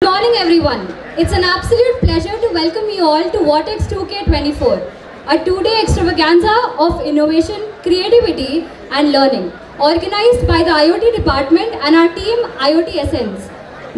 morning everyone. It's an absolute pleasure to welcome you all to VORTEX 2K24, a two-day extravaganza of innovation, creativity and learning, organized by the IoT department and our team IoT Essence.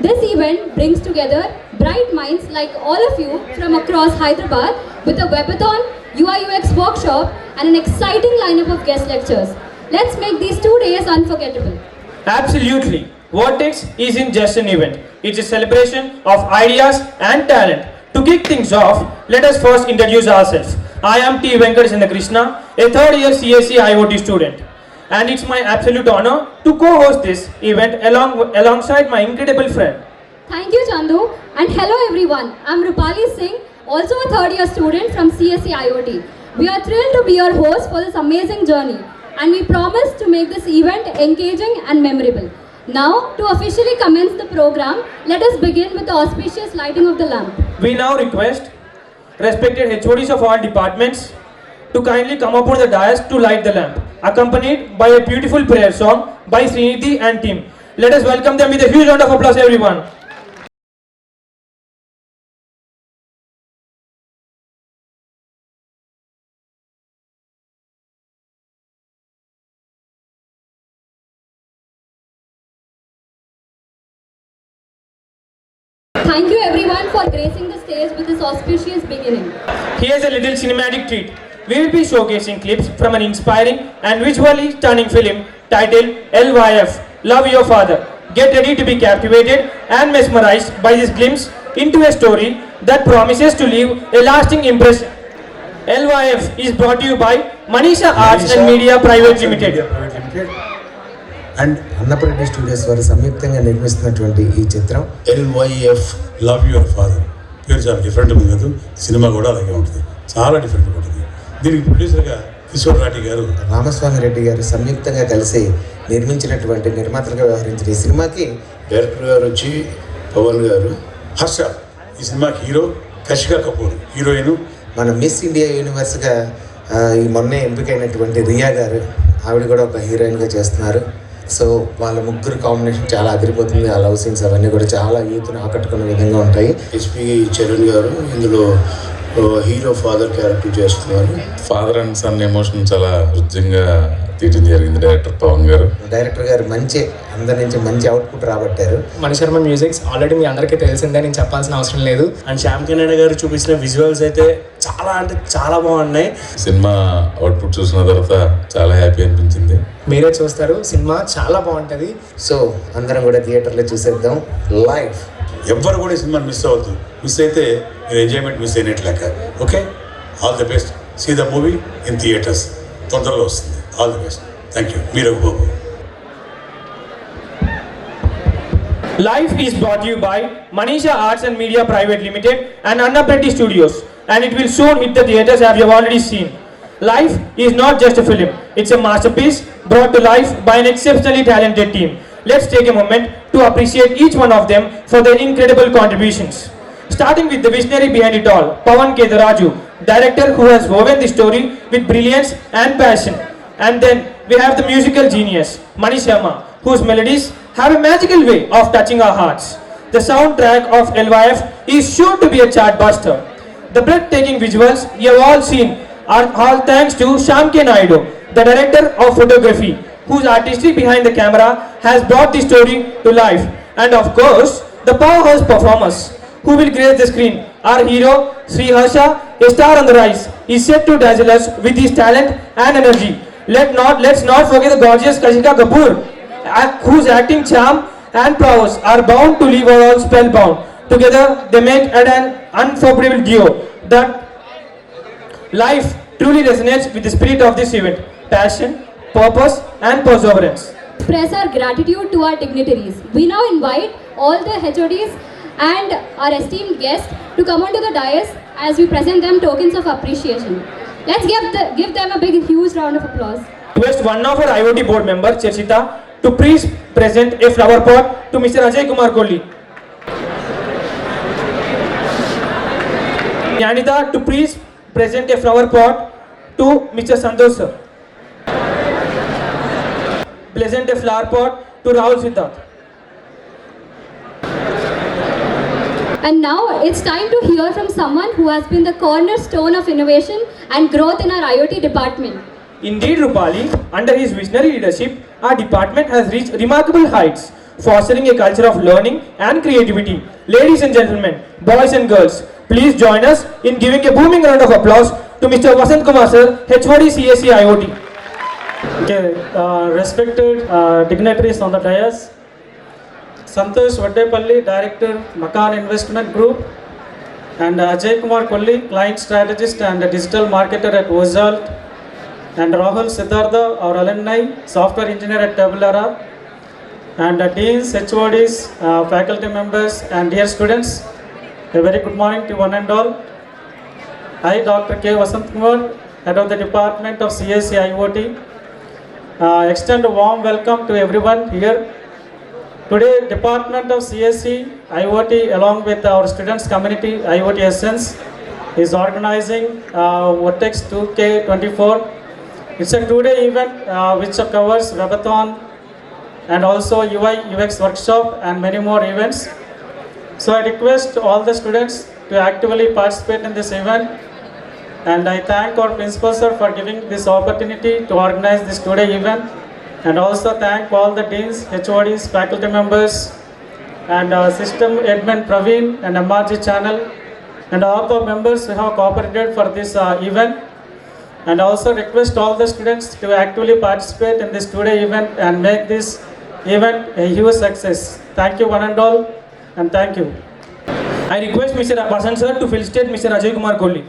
This event brings together bright minds like all of you from across Hyderabad with a webathon, UI UX workshop and an exciting lineup of guest lectures. Let's make these 2 days unforgettable. Absolutely. VORTEX isn't just an event. It's a celebration of ideas and talent. To kick things off, let us first introduce ourselves. I am T. Venkateswara Krishna, a third year CSE IoT student. And it's my absolute honor to co-host this event alongside my incredible friend. Thank you, Chandu. And hello everyone. I'm Rupali Singh, also a third year student from CSE IoT. We are thrilled to be your host for this amazing journey. And we promise to make this event engaging and memorable. Now, to officially commence the program, let us begin with the auspicious lighting of the lamp. We now request respected HODs of all departments to kindly come up on the dais to light the lamp, accompanied by a beautiful prayer song by Srinidhi and team. Let us welcome them with a huge round of applause, everyone. Thank you everyone for gracing the stage with this auspicious beginning. Here's a little cinematic treat. We will be showcasing clips from an inspiring and visually stunning film titled LYF, Love Your Father. Get ready to be captivated and mesmerized by this glimpse into a story that promises to leave a lasting impression. LYF is brought to you by Manisha Arts and Media Private Limited. And Annapareddy studios వారు సంయుక్తంగా నిర్మిస్తున్నటువంటి ఈ చిత్రం LYF love your father పేరు చాలా different ఉంది కదా, cinema కూడా అలాగే ఉంటుంది, చాలా డిఫరెంట్గా ఉంటుంది. దీనికి ప్రొడ్యూసర్గా కిషోర్ రాఠీ గారు, రామస్వామి రెడ్డి గారు సంయుక్తంగా కలిసి నిర్మించినటువంటి నిర్మాతలుగా వ్యవహరించిన ఈ సినిమాకి డైరెక్టర్ గారు వచ్చి పవన్ గారు, హర్ష ఈ సినిమాకి హీరో, కషికా కపూర్ హీరోయిన్. మన మిస్ ఇండియా యూనివర్స్గా ఈ మొన్నే ఎంపికైనటువంటి రియా గారు, ఆవిడ కూడా ఒక హీరోయిన్గా చేస్తున్నారు. సో వాళ్ళ ముగ్గురు కాంబినేషన్ చాలా అదిరిపోతుంది. ఆ లవ్ సీన్స్ అవన్నీ కూడా చాలా యూత్ని ఆకట్టుకునే విధంగా ఉంటాయి. ఎస్పీ చరణ్ గారు ఇందులో హీరో ఫాదర్ క్యారెక్టర్ చేస్తున్నారు. ఫాదర్ అండ్ సన్ ఎమోషన్ చాలా హృద్యంగా తీయడం జరిగింది డైరెక్టర్ పవన్ గారు. డైరెక్టర్ గారు మంచి అందరి నుంచి మంచి అవుట్పుట్ రాబట్టారు. మణిశర్మ మ్యూజిక్స్ ఆల్రెడీ మీ అందరికీ తెలిసిందే, నేను చెప్పాల్సిన అవసరం లేదు. అండ్ శ్యామ్ కెనాడా గారు చూపించిన విజువల్స్ అయితే చాలా అంటే చాలా బాగున్నాయి. సినిమా అవుట్పుట్ చూసిన తర్వాత చాలా హ్యాపీ అనిపించింది. మీరే చూస్తారు, సినిమా చాలా బాగుంటుంది. సో అందరం కూడా థియేటర్లో చూసేద్దాం లైవ్. ఎవ్వరు కూడా ఈ సినిమాని మిస్ అవ్వద్దు. మిస్ అయితే మీరు ఎంజాయ్మెంట్ మిస్ అయినట్లు లెక్క. Okay, all the best. See the movie in theatres. తొందరగా వస్తుంది. All the best. Thank you. మీరు బాబు. Life is brought to you by Manisha Arts and Media Private Limited and Annapreddy Studios, and it will soon hit the theatres as you have already seen. Life is not just a film, it's a masterpiece brought to life by an exceptionally talented team. Let's take a moment to appreciate each one of them for their incredible contributions. Starting with the visionary behind it all, Pawan K. Raju, director who has woven the story with brilliance and passion. And then we have the musical genius, Mani Sharma, whose melodies have a magical way of touching our hearts. The soundtrack of LYF is sure to be a chartbuster. The breathtaking visuals you have all seen are all thanks to Shyam K. Naidu, the director of photography, whose artistry behind the camera has brought the story to life. And of course, the powerhouse performers who will grace the screen. Our hero, Sri Harsha, a star on the rise, is set to dazzle us with his talent and energy. Let's not forget the gorgeous Kashika Kapoor, whose acting charm and prowess are bound to leave us all spellbound. Together, they make it an unforgettable duo. That life truly resonates with the spirit of this event: passion, purpose, and perseverance. Express our gratitude to our dignitaries. We now invite all the HODs and our esteemed guests to come onto the dais as we present them tokens of appreciation. Let's give them a big, huge round of applause. Request one of our IoT board member, Chechita, to please present a flower pot to Mr. Ajay Kumar Kohli. Yanita, to please present a flower pot to Mr. Santosh sir. Present a flower pot to Rahul Siddharth. And now it's time to hear from someone who has been the cornerstone of innovation and growth in our IoT department. Indeed, Rupali, under his visionary leadership, our department has reached remarkable heights, fostering a culture of learning and creativity. Ladies and gentlemen, boys and girls, please join us in giving a booming round of applause to Mr. Vasant Kumar Sir, HOD CSE IoT. Okay, respected dignitaries on the dais, Santosh Vaddepalli, Director, Makan Investment Group, and Ajay Kumar Kolli, Client Strategist and Digital Marketer at Ozalt, and Rahul Siddhartha, our alumni, Software Engineer at Tabulera, and Deans, HODs, faculty members, and dear students, a very good morning to one and all. I, Dr. K. Vasant Kumar, Head of the Department of CSE IoT, extend a warm welcome to everyone here. Today, Department of CSE IoT along with our students community IoT Essence is organizing VORTEX 2K24. It's a 2-day event which covers Webathon and also UI UX workshop and many more events. So I request all the students to actively participate in this event, and I thank our principal sir for giving this opportunity to organize this 2-day event, and also thank all the deans, HODs, faculty members, and system admin Praveen and MRG channel, and all the members who have cooperated for this event. And also request all the students to actively participate in this 2-day event and make this event a huge success. Thank you one and all, and thank you. I request Mr. Vasant Sir to felicitate Mr. Ajay Kumar Kolli.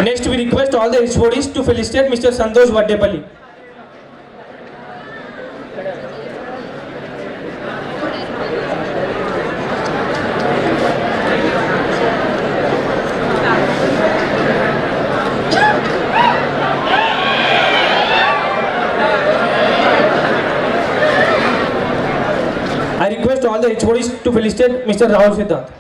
Next, we request all the HODs to felicitate Mr. Santosh Vaddepalli. I request all the HODs to felicitate Mr. Rahul Siddharth.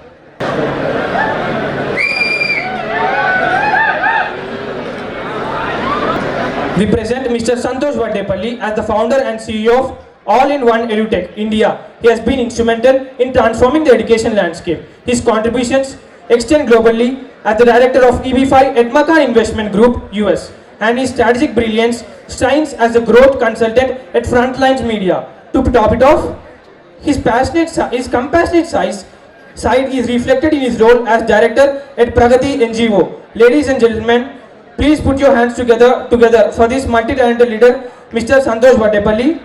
We present Mr. Santosh Vaddepalli as the founder and CEO of All-in-One EduTech India. He has been instrumental in transforming the education landscape. His contributions extend globally as the director of EB5 at Makan Investment Group, US, and his strategic brilliance shines as a growth consultant at Frontlines Media. To top it off, his compassionate side is reflected in his role as director at Pragati NGO. Ladies and gentlemen, please put your hands together for this multi-talented leader, Mr. Santosh Vaddepalli.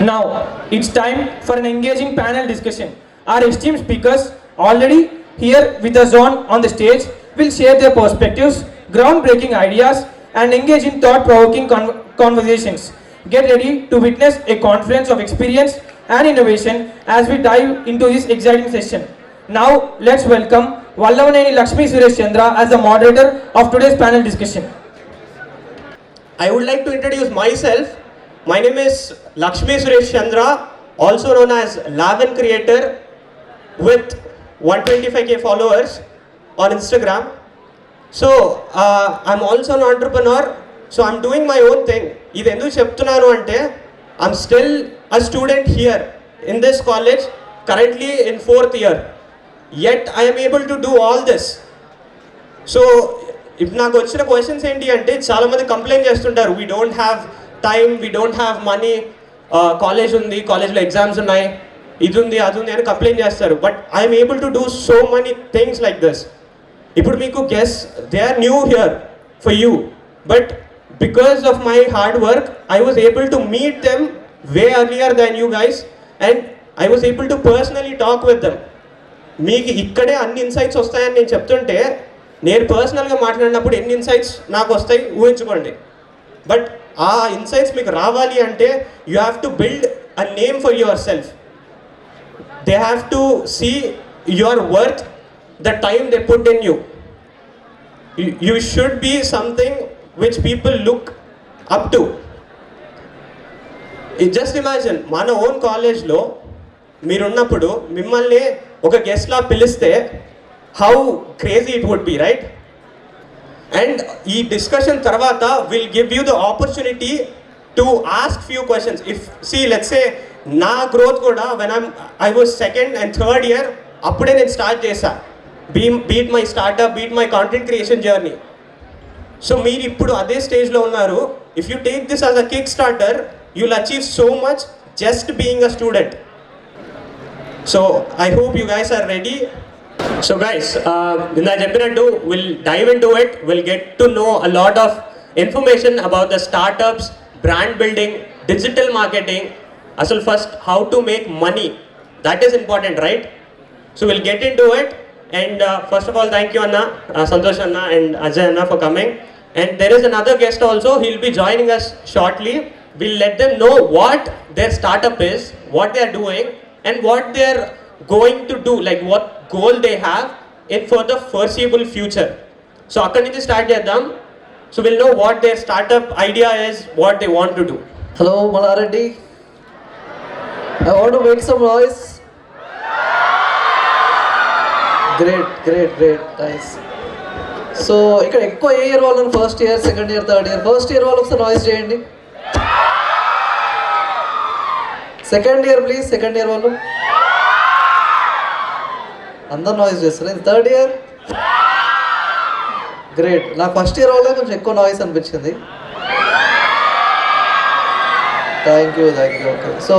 Now, it's time for an engaging panel discussion. Our esteemed speakers, already here with us on the stage, will share their perspectives, groundbreaking ideas, and engage in thought-provoking conversations. Get ready to witness a confluence of experience and innovation as we dive into this exciting session. Now, let's welcome Vallavaneni Lakshmi Suresh Chandra as the moderator of today's panel discussion. I would like to introduce myself. My name is Lakshmi Suresh Chandra, also known as Lavan Creator, with 125k followers on Instagram. So, I'm also an entrepreneur. So, I'm doing my own thing. ఇది ఎందుకు చెప్తున్నాను అంటే I'm still a student here in this college, currently in 4th year. Yet I am able to do all this. So ఇప్పుడు నాకు వచ్చిన questions ఏంటి అంటే చాలామంది కంప్లైంట్ చేస్తుంటారు, we don't have time, we don't have money, college ఉంది, కాలేజ్లో exams ఉన్నాయి, ఇది ఉంది అది ఉంది అని కంప్లైంట్ చేస్తారు. But I'm able to do so many things like this. ఇప్పుడు మీకు guess they are new here for you, but because of my hard work I was able to meet them way earlier than you guys, and I was able to personally talk with them. మీకు ఇక్కడే అన్ని insights వస్తాయని నేను చెప్తుంటే నేను పర్సనల్గా మాట్లాడినప్పుడు ఎన్ని ఇన్సైట్స్ నాకు వస్తాయి ఊహించుకోండి. బట్ ఆ ఇన్సైట్స్ మీకు రావాలి అంటే you have to build a name for yourself. They have to see your worth the time they put in you. You should be something which people look up to. Just imagine, మన own కాలేజ్లో మీరున్నప్పుడు మిమ్మల్ని ఒక గెస్ట్లా పిలిస్తే how crazy it would be, right? And ఈ discussion తర్వాత will give you the opportunity to ask few questions. If let's say నా గ్రోత్ కూడా I was second and third year అప్పుడే నేను స్టార్ట్ చేశా. Beat my startup, beat my content creation journey. So మీరు ఇప్పుడు అదే స్టేజ్లో ఉన్నారు. If you take this as a kick starter, you will achieve so much just being a student. So I hope you guys are ready. So guys, ఇందా చెప్పినట్టు will dive into it. Will get to know a lot of information about the startups, brand building, digital marketing. అసలు first how to make money, that is important, right? So we'll get into it, and first of all, thank you Anna, Santosh Anna and Ajay Anna for coming. And there is another guest also, he'll be joining us shortly. We'll let them know what their startup is, what they are doing, and what they are going to do, like what goal they have in for the foreseeable future. So akkadi nunchi start cheddam. So we'll know what their startup idea is, what they want to do. Hello, Malla Reddy. I want to make some noise. Great, nice. So ఇక్కడ ఎక్కువ ఏ year వాళ్ళు? First year, second year, third year. First year వాళ్ళు ఒకసారి noise చేయండి. Second year please, second year వాళ్ళు అందరు noise చేస్తారు. Third year great. నాకు ఫస్ట్ ఇయర్ వాళ్ళే కొంచెం ఎక్కువ నాయిస్ అనిపించింది. Thank you. ఓకే, సో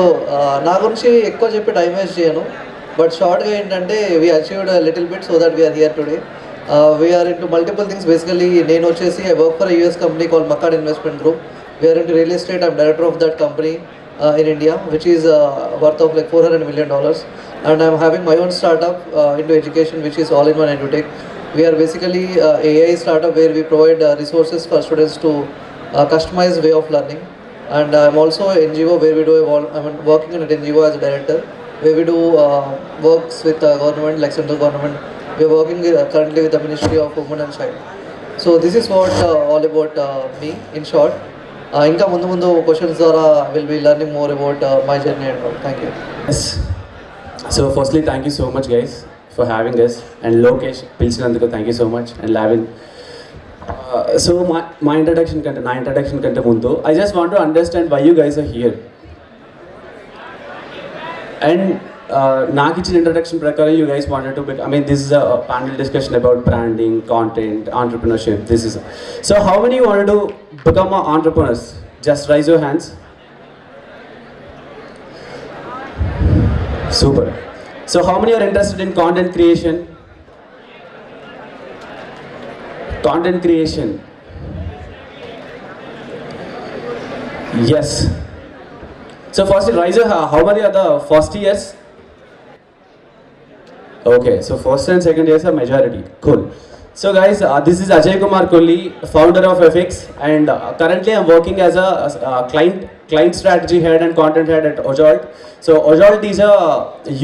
నా గురించి ఎక్కువ చెప్పి టైం వేస్ట్ చేయను, బట్ షార్ట్గా ఏంటంటే we achieved little bit so that we're here today. We're into multiple things. Basically నేను వచ్చేసి I work for US company called Malla Investment Group. We're into real estate. I'm director of that company in India, which is worth of like $400 million. And I'm having my own startup into education, which is all-in-one EduTech. We are basically AI startup where we provide resources for students to customize way of learning. And I'm also an NGO where we do I'm working in an NGO as a director, where we do works with government like central government. We are working currently with the Ministry of Women and Child. So this is what all about me in short. ఇంకా ముందు questions ద్వారా will be learning more about my journey and all. Thank you. So firstly, thank you so much guys for having us, and Lokesh పిలిచినందుకు thank you so much, and Lavin. So my introduction కంటే ముందు I just want to understand why you guys are here. And నాకు ఇచ్చిన introduction ప్రకారం you guys wanted to this is a panel discussion about branding, content, entrepreneurship. So how many wanted to become entrepreneurs? Just raise your hands. Super. So how many are interested in content creation? Yes. So first raise your hand. How many are the first years? Okay, so first and second years are majority. Cool. So guys, this is Ajay Kumar Kolli, founder of FX, and currently I'm working as a client strategy head and content head at Ojolt. So Ojolt is a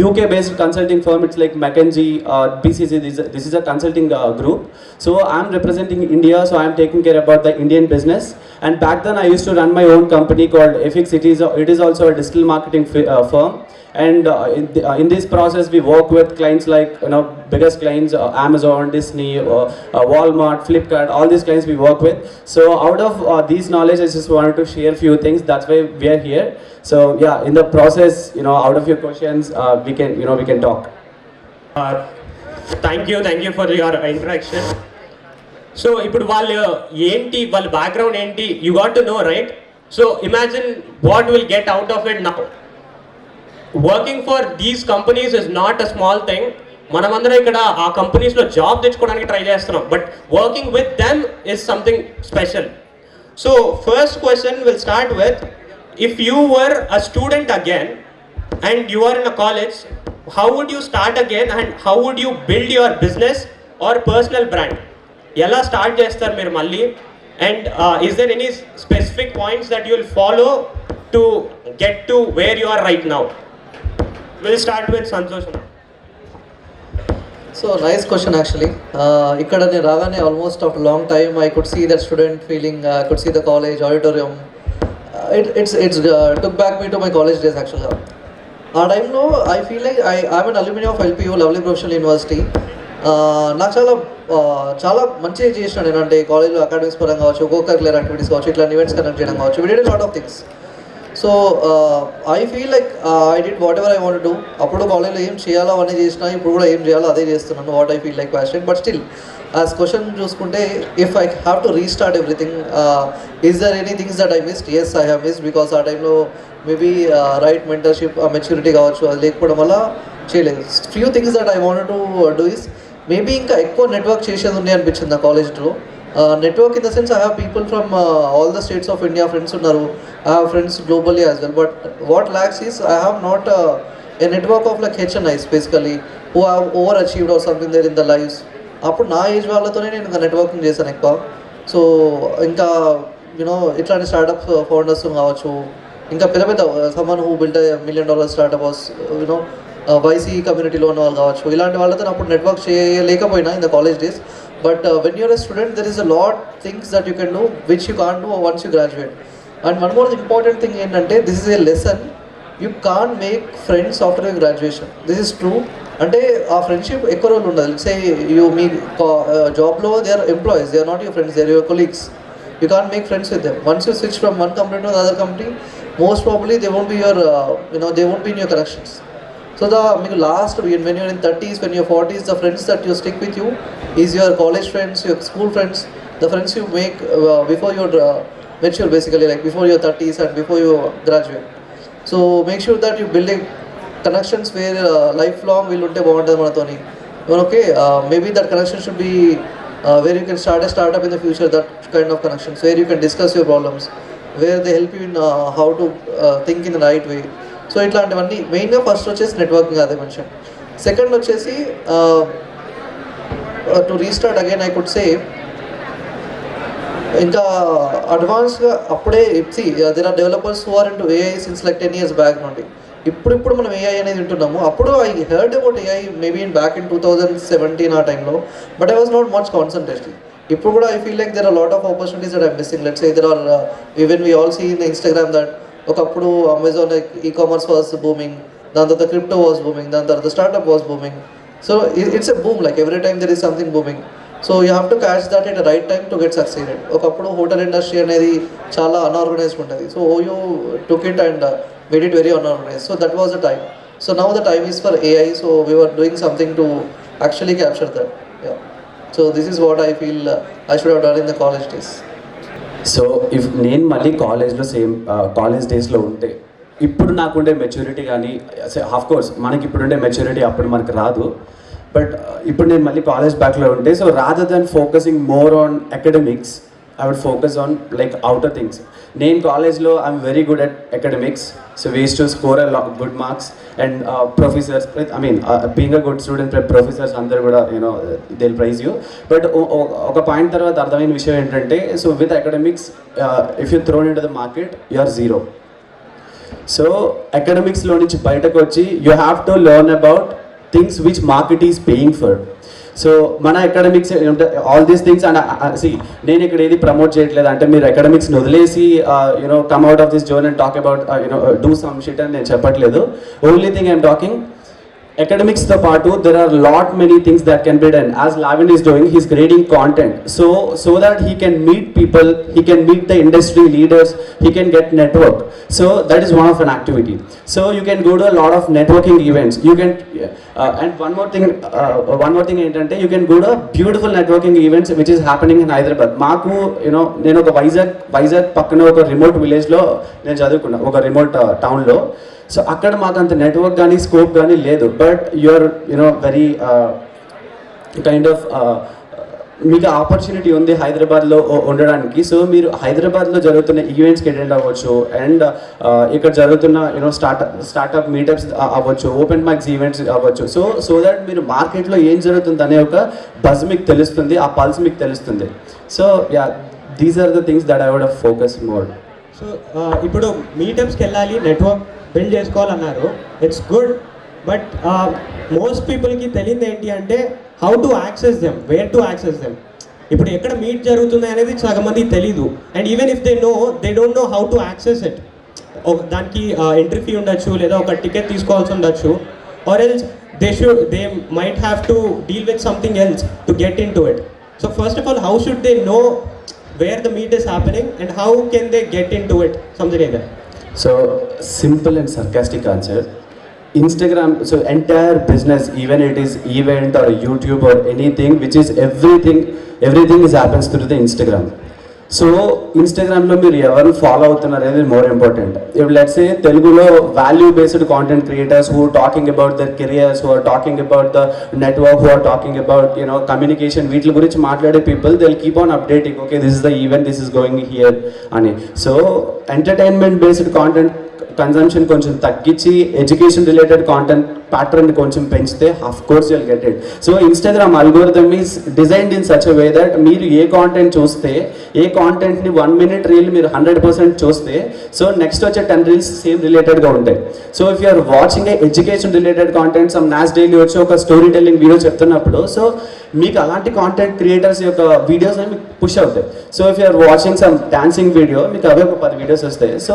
UK based consulting firm. It's like McKinsey, BCC. This is a consulting group. So I'm representing India, so I'm taking care about the Indian business. And back then I used to run my own company called FX. It is also a digital marketing firm. And in this process we work with clients like biggest clients, Amazon, Disney, Walmart, Flipkart, all these clients we work with. So out of these knowledge I just wanted to share few things. That's why we are here. So yeah, in the process, out of your questions, we can talk. Thank you for your introduction. So ఇప్పుడు వాళ్ళ background ఏంటి, you got to know, right? So imagine what we'll get out of it now. Working for these companies is not a small thing. మనమందరం ఇక్కడ ఆ కంపెనీస్లో job తెచ్చుకోవడానికి try చేస్తున్నాం, but working with them is something special. So first question will start with, if you were a student again and you are in a college, how would you start again and how would you build your business or personal brand? ఎలా start చేస్తారు మీరు మళ్ళీ? And is there any specific points that you will follow to get to where you are right now? We'll start with Santosh. So nice question actually. ఇక్కడ నేను రాగానే almost after long time I could see that student feeling. I could see the college auditorium. It's took back me to my college days actually. ఆ టైంలో I feel like I'm an alumni of LPU Lovely Professional University. నాకు చాలా మంచిగా చేసినాను నేను, అంటే కాలేజ్లో academics పరంగా కావచ్చు, కో కరికులర్ యాక్టివిటీస్ కావచ్చు, ఇట్లాంటి ఈవెంట్స్ కండక్ట్ చేయడం కావచ్చు, we did lot of things. So I feel like I did whatever I want do. అప్పుడు కాలేజ్లో ఏం చేయాలో అవన్నీ చేసినా, ఇప్పుడు కూడా ఏం చేయాలో అదే చేస్తున్నాను. What I feel like passionate, but still as question చూసుకుంటే, if I have to restart everything, is there any things that I missed? Yes, I have missed, because ఆ టైంలో మేబీ రైట్ మెంటర్షిప్, మెచ్యూరిటీ కావచ్చు, అది లేకపోవడం వల్ల చేయలేదు. Few things that I want to do is maybe ఇంకా ఎక్కువ network చేసేది ఉంది అనిపించింది నా కాలేజ్లో. Network in the sense I have people from all the states of India friends ఉన్నారు, I have friends globally as well. But what lacks is I have not a network of like HNIs basically who have over achieved or something there in the lifes. అప్పుడు నా age వాళ్ళతోనే నేను ఇంకా networking చేశాను ఎక్కువ. So ఇంకా you know ఇట్లాంటి startups founders కావచ్చు, ఇంకా పెద్ద పెద్ద someone who built $1 million startup was you know YC కమ్యూనిటీలో ఉన్న వాళ్ళు కావచ్చు, ఇలాంటి వాళ్ళతో అప్పుడు నెట్వర్క్ చేయలేకపోయినా in the college days. But when you're a student there is a lot things that you can do which you can't do once you graduate. And one more important thing ఏంటంటే, this is a lesson, you can't make friends after your graduation. This is true. అంటే ఆ friendship ఎక్కువ రోజులు ఉండదు. సే you మీ జాబ్లో they are employees, they are not your friends, they are your colleagues. You can't make friends with them. Once you switch from one company to the other company, most probably they won't be your, they won't be in your connections. So the last, when you're in 30s, when you're 40s, the friends that you stick with you is your college friends, your school friends, the friends you make before you're mature, basically, like before your 30s and before you graduate. So make sure that you building connections where lifelong will unte bond manatoni. Okay, maybe that connection should be where you can start a startup in the future, that kind of connections, where you can discuss your problems, where they help you in how to think in the right way. So ఇట్లాంటివన్నీ మెయిన్గా first వచ్చేసి networking అదే mention. Second వచ్చేసి to restart again I could say, ఇంకా అడ్వాన్స్గా అప్పుడే there are developers who are into AI since like 10 years back నుండి. ఇప్పుడు మనం AI అనేది వింటున్నాము. అప్పుడు I heard about AI maybe in back in 2017 ఆ టైంలో, but I was not much concentration. ఇప్పుడు కూడా I feel like there are lot of opportunities that I'm missing. Let's say there are even we all see in Instagram that ఒకప్పుడు Amazon e-commerce was booming, దాని తర్వాత crypto was booming, దాని తర్వాత startup was booming. So it's a boom, like every time there is something booming. So you have to catch that at right time to get succeeded. ఒకప్పుడు hotel industry అనేది చాలా unorganised ఉంటుంది. So you took it and made it very unorganized. So that was the time. So now the time is for AI. So we were doing something to actually capture that. Yeah. So this is what I feel I should have done in the college days. So if నేను మళ్ళీ కాలేజ్లో same college డేస్లో ఉంటే, ఇప్పుడు నాకుండే maturity కానీ, of course మనకి ఇప్పుడుండే మెచ్యూరిటీ అప్పుడు మనకు రాదు, బట్ ఇప్పుడు నేను మళ్ళీ కాలేజ్ బ్యాక్లో ఉంటే, so rather than focusing more on academics, I would focus on like outer things. నేను కాలేజ్లో I am very good at academics, so we used to score a good marks and professors, I mean being a good student, professors అందరు కూడా you know they will praise you. But ఒక point తర్వాత అర్థమైన విషయం ఏంటంటే, so with academics if you thrown in to the market you are zero. So అకాడమిక్స్లో నుంచి బయటకు వచ్చి you have to learn about things which market is paying for. So మన academics all these things and see, నేను ఇక్కడ ఏది promote చేయట్లేదు, అంటే మీరు అకాడమిక్స్ని వదిలేసి you know come out of this zone and talk about you know do some shit అని నేను చెప్పట్లేదు. ఓన్లీ థింగ్ ఐఎమ్ టాకింగ్, academics-తో పాటు there are lot many things that can be done. As Lavin is doing, he's creating content so that he can meet people, he can meet the industry leaders, he can get network. So that is one of an activity. So you can go to a lot of networking events. You can and one more thing ఏంటంటే, you can go to beautiful networking events which is happening in Hyderabad. మాకు you know నేను ఒక వైజాగ్ పక్కన ఒక remote విలేజ్లో నేను చదువుకున్నా, ఒక రిమోట్ టౌన్లో. సో అక్కడ మాకు అంత నెట్వర్క్ కానీ స్కోప్ కానీ లేదు, but you're you know very kind of మీకు ఆపర్చునిటీ ఉంది హైదరాబాద్లో ఉండడానికి. సో మీరు హైదరాబాద్లో జరుగుతున్న ఈవెంట్స్కి అటెండ్ అవ్వచ్చు, అండ్ ఇక్కడ జరుగుతున్న యూనో స్టార్ట్అప్ మీటప్స్ అవ్వచ్చు, ఓపెన్ మైక్స్ ఈవెంట్స్ అవ్వచ్చు. సో దట్ మీరు మార్కెట్లో ఏం జరుగుతుంది అనే ఒక బజ్ మీకు తెలుస్తుంది, ఆ పల్స్ మీకు తెలుస్తుంది. So yeah, these are the things that I would have focus more. So ఇప్పుడు మీటప్స్కి వెళ్ళాలి, నెట్వర్క్ బిల్డ్ చేసుకోవాలన్నారు, ఇట్స్ గుడ్. బట్ మోస్ట్ పీపుల్కి తెలియదు ఏంటి అంటే, how to access them, where to access them. ఇప్పుడు ఎక్కడ మీట్ జరుగుతుంది అనేది సగం మందికి తెలీదు. And even if they know, they don't know how to access it. దానికి ఎంట్రీ ఫీ ఉండొచ్చు, లేదా ఒక టికెట్ తీసుకోవాల్సి ఉండొచ్చు, or else they might have to deal with something else to get into it. So first of all, how should they know where the meet is happening and how can they get into it, something like that? So simple and sarcastic answer. Instagram, so entire business, even it is event or YouTube or anything, which is everything is happens through the Instagram. So ఇన్స్టాగ్రామ్లో మీరు ఎవరిని follow అవుతున్నారు అనేది more important. ఇప్పుడు let's say తెలుగులో value based content creators who talking about their careers, who are talking about the network, who are talking about communication, వీటి గురించి మాట్లాడే people they will keep on updating, okay this is the event, this is going here అని. So entertainment based content consumption కొంచెం తగ్గించి education related content ప్యాటర్న్ని కొంచెం పెంచితే of course you'll get it. So Instagram algorithm is designed in such a way that మీరు ఏ content చూస్తే, ఏ కాంటెంట్ని 1 minute reel మీరు 100% చూస్తే, సో నెక్స్ట్ వచ్చే 10 reels సేమ్ రిలేటెడ్గా ఉంటాయి. So if you're watching a education related content, some Nas Daily వచ్చి ఒక story telling video చెప్తున్నప్పుడు, సో మీకు అలాంటి కాంటెంట్ క్రియేటర్స్ యొక్క వీడియోస్ అని మీకు పుష్ అవుతాయి. So if you're watching some dancing video, మీకు అవే ఒక 10 videos వస్తాయి. So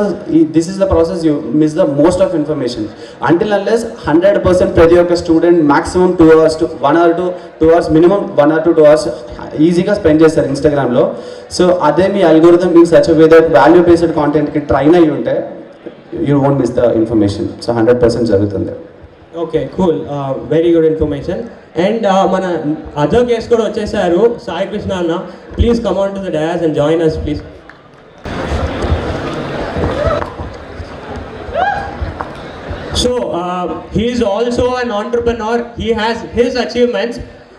this is the process, you miss the most of information. Until unless 100% ప్రతి ఒక్క student maximum 2 hours to 1 hour to 2 hours, minimum 1 or 2 hours ఈజీగా spend చేస్తారు ఇన్స్టాగ్రామ్లో. So అదే మీ algorithm in such way that value based కాంటెంట్కి train అయ్యి ఉంటే you won't miss the information. So 100% జరుగుతుంది. Okay, cool, very good information. And మన అదర్ గెస్ట్ కూడా వచ్చేసారు, సాయి కృష్ణ అన్న. Please come on to the dais and join us please. So he is also an entrepreneur, he has his achievements.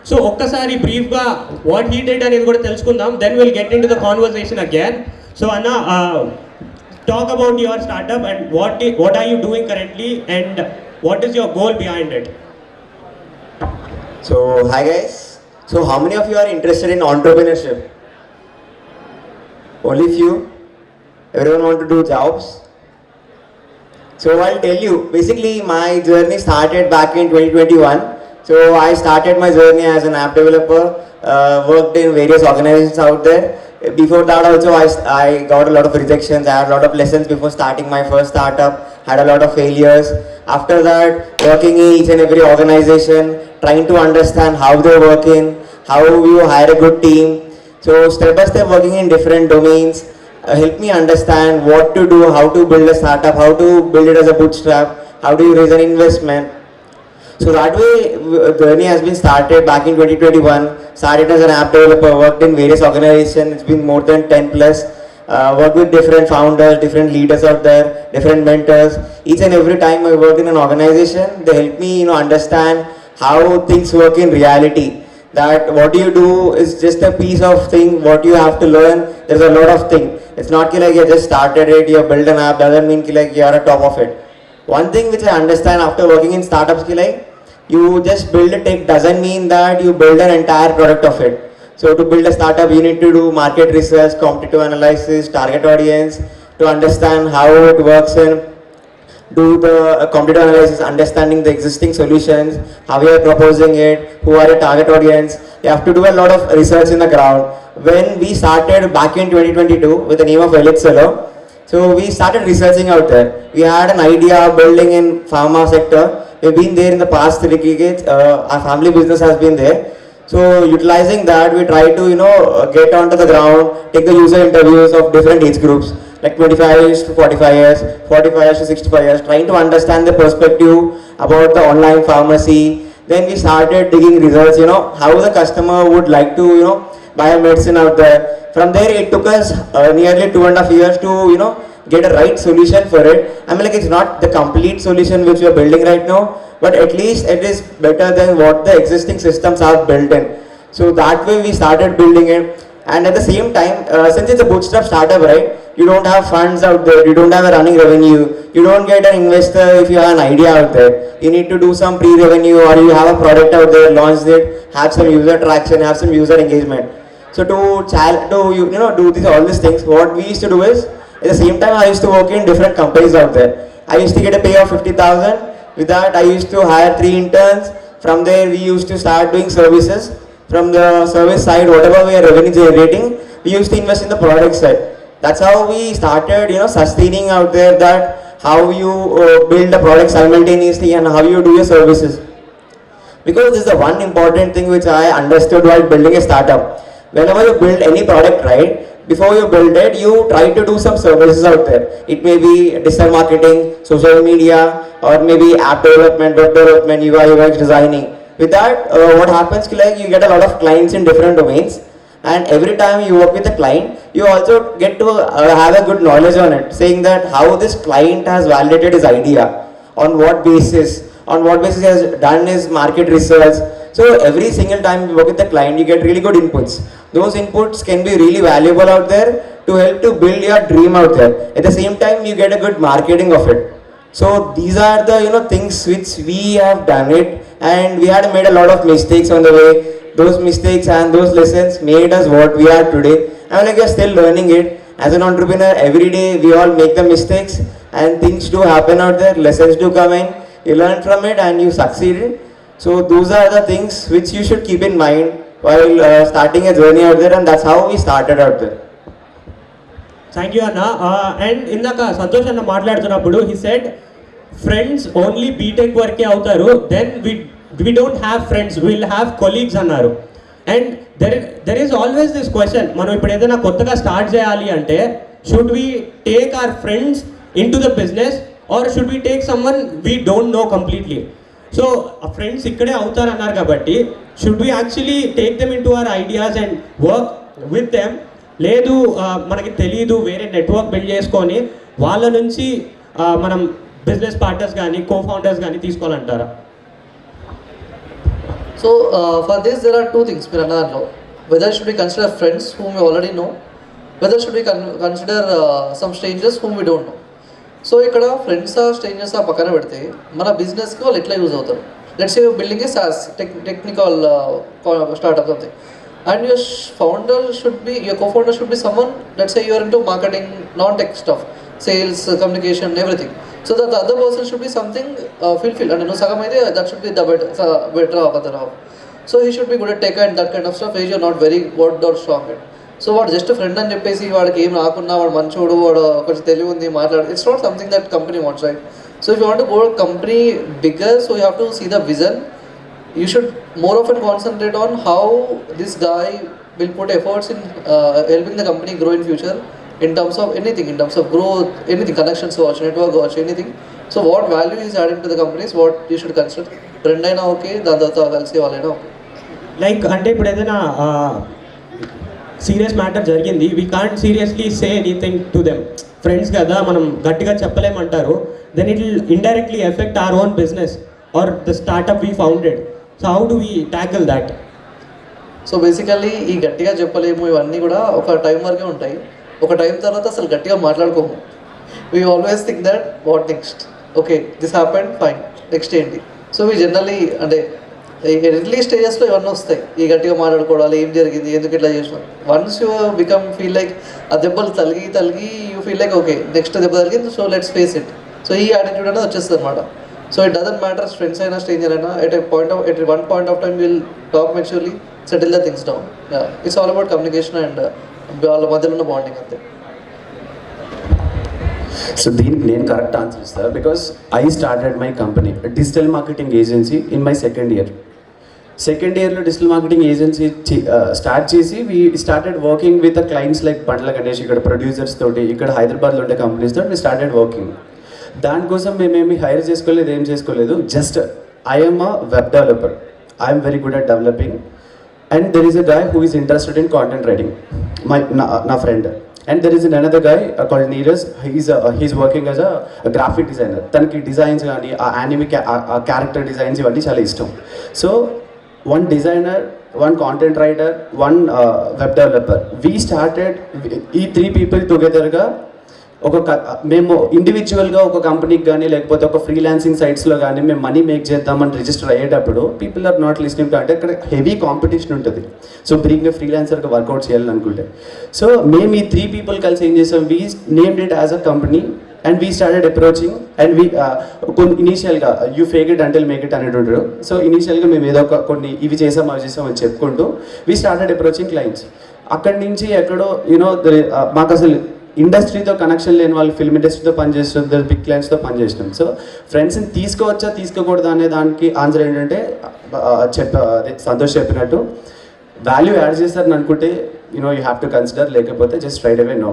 So ఒక్కసారి బ్రీఫ్గా what he did అనేది కూడా తెలుసుకుందాం, then will get in to the conversation again. So అన్న, talk about your startup and what are you doing currently and what is your goal behind it? So hi guys, so how many of you are interested in entrepreneurship? Only few? Everyone want to do jobs? So I'll tell you, basically my journey started back in 2021. So I started my journey as an app developer, worked in various organizations out there. Before that also I got a lot of rejections, I had a lot of lessons before starting my first startup, had a lot of failures. After that, working in each and every organization, trying to understand how they work in, how you hire a good team. So step by step working in different domains, help me understand what to do, how to build a startup, how to build it as a bootstrap, how do you raise an investment. So that way, journey has been started back in 2021. Started as an app developer, worked in various organizations. It's been more than 10 plus. Worked with different founders, different leaders out there, different mentors. Each and every time I work in an organization, they help me, understand how things work in reality. That what you do is just a piece of thing. What you have to learn, there's a lot of things. It's not like you just started it, you built an app. Doesn't mean like you are on top of it. One thing which I understand after working in startups, like you just build a tech doesn't mean that you build an entire product of it. So to build a startup, you need to do market research, competitive analysis, target audience, to understand how it works and do the competitive analysis, understanding the existing solutions, how you are proposing it, who are your target audience. You have to do a lot of research in the ground. When we started back in 2022 with the name of Elixir, so we started researching out there. We had an idea of building in pharma sector. We've been there in the past 3 decades. Our family business has been there. So utilizing that, we try to get onto the ground, take the user interviews of different age groups, like 25 years to 45 years, 45 years to 65 years, trying to understand the perspective about the online pharmacy. Then we started digging results, how the customer would like to buy a medicine out there. From there, it took us nearly 2.5 years to get a right solution for it. I mean, like, it's not the complete solution which we are building right now, but at least it is better than what the existing systems are built in. So that way we started building it. And at the same time, since it's a bootstrap startup, right, you don't have funds out there, you don't have a running revenue, you don't get an investor if you have an idea out there. You need to do some pre-revenue, or you have a product out there, launch it, have some user traction, have some user engagement. So to do all these things, what we used to do is, at the same time, I used to work in different companies out there. I used to get a pay of 50,000. With that, I used to hire 3 interns. From there, we used to start doing services. From the service side, whatever we are revenue generating, we used to invest in the product side. That's how we started, sustaining out there, that how you build a product simultaneously and how you do your services. Because this is the one important thing which I understood while building a startup. Whenever you build any product, right, before you build it, you try to do some services out there. It may be digital marketing, social media, or maybe app development, web development, UI, UX designing. With that, what happens, like, you get a lot of clients in different domains, and every time you work with a client, you also get to have a good knowledge on it, saying that how this client has validated his idea, on what basis he has done his market research. So every single time you work with the client, you get really good inputs. Those inputs can be really valuable out there to help to build your dream out there. At the same time, you get a good marketing of it. So these are the things which we have done it, and we had made a lot of mistakes on the way. Those mistakes and those lessons made us what we are today. I mean, we are still learning it. As an entrepreneur, every day we all make the mistakes, and things do happen out there. Lessons do come in. You learn from it and you succeed. So those are the things which you should keep in mind while starting a journey out there, and that's how we started out there. Thank you, Anna. And indaka Santosh Anna maatladutunnappudu, he said, friends only BTech worke avutaru, then we don't have friends, we'll have colleagues annaru. And there is always this question, మనం ఇప్పుడు ఏదైనా కొత్తగా start చేయాలి అంటే, should we take our friends into the business or should we take someone we don't know completely? So friends ikkade avutaru annaru kabatti, should we actually take them into our ideas and work with them? లేదు మనకి తెలీదు, వేరే network build చేసుకొని వాళ్ళ నుంచి మనం business partners కానీ కో-ఫౌండర్స్ కానీ తీసుకోవాలంటారా? So for this there are two things, whether should we consider friends whom we already know, whether should we consider some strangers whom we don't know. So ఇక్కడ friends strangers పక్కన పెడితే మన బిజినెస్కి వాళ్ళు ఎట్లా use అవుతారు. Let's say building A SaaS technical startup something, and your founder should be, your co-founder should be someone, let's say you are into marketing, non-tech stuff, sales, communication, everything. So that the other person should be something fulfilled, and sagam aide that should be the better half. So he should be good at tech and that kind of stuff, where you're not very good or strong at. So what, just a friend అని చెప్పేసి వాడికి ఏం రాకున్నా వాడు మంచోడు, వాడు కొంచెం తెలివి ఉంది, మాట్లాడు, it's not something that company wants, right? So if you want to go a company bigger, so you have to see the vision. You should more often concentrate on how this guy will put efforts in helping the company grow in future, in terms of anything, in terms of growth, anything, connections watch, network watch, anything. So what value is adding to the company is what you should consider. Friend అయినా okay, దాని తర్వాత కలిసి వాళ్ళైనా okay. Like అంటే ఇప్పుడు ఏదైనా serious matter జరిగింది, we can't seriously say anything to them, friends కదా మనం గట్టిగా చెప్పలేమంటారు, then it will indirectly effect our own business or the startup we founded. So how do we tackle that? So basically ఈ గట్టిగా చెప్పలేము ఇవన్నీ కూడా ఒక టైం వరకే ఉంటాయి. ఒక టైం తర్వాత అసలు గట్టిగా మాట్లాడుకోము. We always think that what next, okay this happened, fine, next ఏంటి. సో వీ జనరలీ అంటే ఎర్లీ స్టేజెస్లో ఇవన్నీ వస్తాయి, ఈ గట్టిగా మాట్లాడుకోవడాలి, ఏం జరిగింది, ఎందుకు ఇట్లా చేసినాం. Once you become feel like ఆ దెబ్బలు తలిగి you feel like okay next దెబ్బ తలిగింది, so let's face it. So ఈ యాటిట్యూడ్ అనేది వచ్చేస్తుంది అనమాట. So it doesn't matter friends అయినా స్ట్రేంజర్ అయినా, at one point of time will talk maturely, settle the things down. It's all about communication and వాళ్ళ మధ్యలో ఉన్న బాండింగ్ అంతే. So దీనికి నేను కరెక్ట్ ఆన్సర్ ఇస్తాను, because I started my company digital marketing agency in my second ఇయర్లో digital marketing agency start చేసి we started working with clients like Bandla Ganesh, ఇక్కడ ప్రొడ్యూసర్స్ తోటి, ఇక్కడ హైదరాబాద్లో ఉండే కంపెనీస్ తోటి వీ స్టార్టెడ్ వర్కింగ్. దానికోసం మేమేమి హైర్ చేసుకోలేదు, ఏం చేసుకోలేదు, just I'm a web developer, I'm very good at developing, and there is a guy who is interested in content writing, నా friend. And there is another guy called Neeraj. He's working as a graphic designer. Tanki designs gaani anime character designs ivanni chaala ishtam. So one designer, one content writer, one web developer. We started ee three people together ga మేము ఇండివిజువల్గా ఒక కంపెనీకి కానీ లేకపోతే ఒక freelancing సైట్స్లో కానీ మేము మనీ మేక్ చేద్దామని రిజిస్టర్ అయ్యేటప్పుడు people are not listening to, అంటే అక్కడ హెవీ కాంపిటీషన్ ఉంటుంది. సో బీయింగ్ ఏ ఫ్రీలాన్సర్గా వర్కౌట్ చేయాలనుకుంటే, సో మేము ఈ 3 people కలిసి ఏం చేసాం, we named it as a company and we started approaching and we ఇనీషియల్గా you fake it until make it అనేది ఉంటారు. సో ఇనీషియల్గా మేము ఏదో ఒక కొన్ని ఇవి చేసాం అవి చేసాం అని చెప్పుకుంటూ వీ స్టార్టెడ్ అప్రోచింగ్ క్లయింట్స్. అక్కడి నుంచి ఎక్కడో మాకు అసలు ఇండస్ట్రీతో కనెక్షన్ లేని వాళ్ళు ఫిల్మ్ ఇండస్ట్రీతో పనిచేస్తున్నారు, బిగ్ క్లయింట్స్తో పనిచేసినాం. సో ఫ్రెండ్స్ని తీసుకోవచ్చా తీసుకోకూడదా అనే దానికి ఆన్సర్ ఏంటంటే సంతోష్ చెప్పినట్టు వాల్యూ యాడ్ చేస్తారని అనుకుంటే యూ హ్యావ్ టు కన్సిడర్, లేకపోతే just right away no.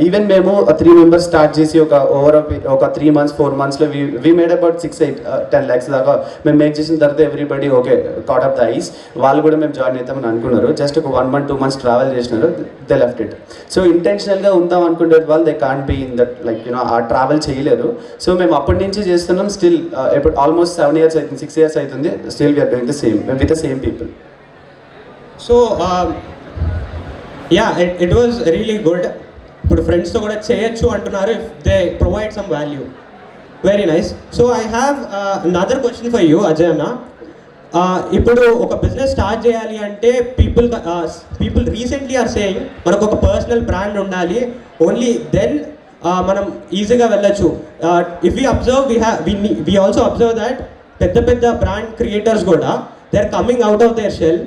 Even మేము 3 members స్టార్ట్ చేసి ఒక 3 months 4 monthsలో వీ మేడ్ అబౌట్ 6-8-10 lakhs దాకా మేము మేక్ చేసిన తర్వాత everybody okay caught up the eyes. వాళ్ళు కూడా మేము జాయిన్ అవుతామని అనుకున్నారు. జస్ట్ ఒక 1 month 2 months ట్రావెల్ చేసినారు, దే లెఫ్ట్ ఇట్. సో ఇంటెన్షనల్గా ఉందాం అనుకునే వాళ్ళు they can't be in that like ఆ ట్రావెల్ చేయలేరు. సో మేము అప్పటి నుంచి చేస్తున్నాం. స్టిల్ ఇప్పుడు ఆల్మోస్ట్ 7 years అవుతుంది, 6 years అవుతుంది. Still we're doing the same with the same people. So it was really good. ఇప్పుడు ఫ్రెండ్స్తో కూడా చేయొచ్చు అంటున్నారు if they provide some value. Very nice. So I have another question for you Ajay అన్న. ఇప్పుడు ఒక బిజినెస్ స్టార్ట్ చేయాలి అంటే పీపుల్ రీసెంట్లీ ఆర్ సేయింగ్ మనకు ఒక పర్సనల్ బ్రాండ్ ఉండాలి, ఓన్లీ దెన్ మనం ఈజీగా వెళ్ళచ్చు. If we observe we also observe that పెద్ద పెద్ద బ్రాండ్ క్రియేటర్స్ కూడా they are coming out of their shell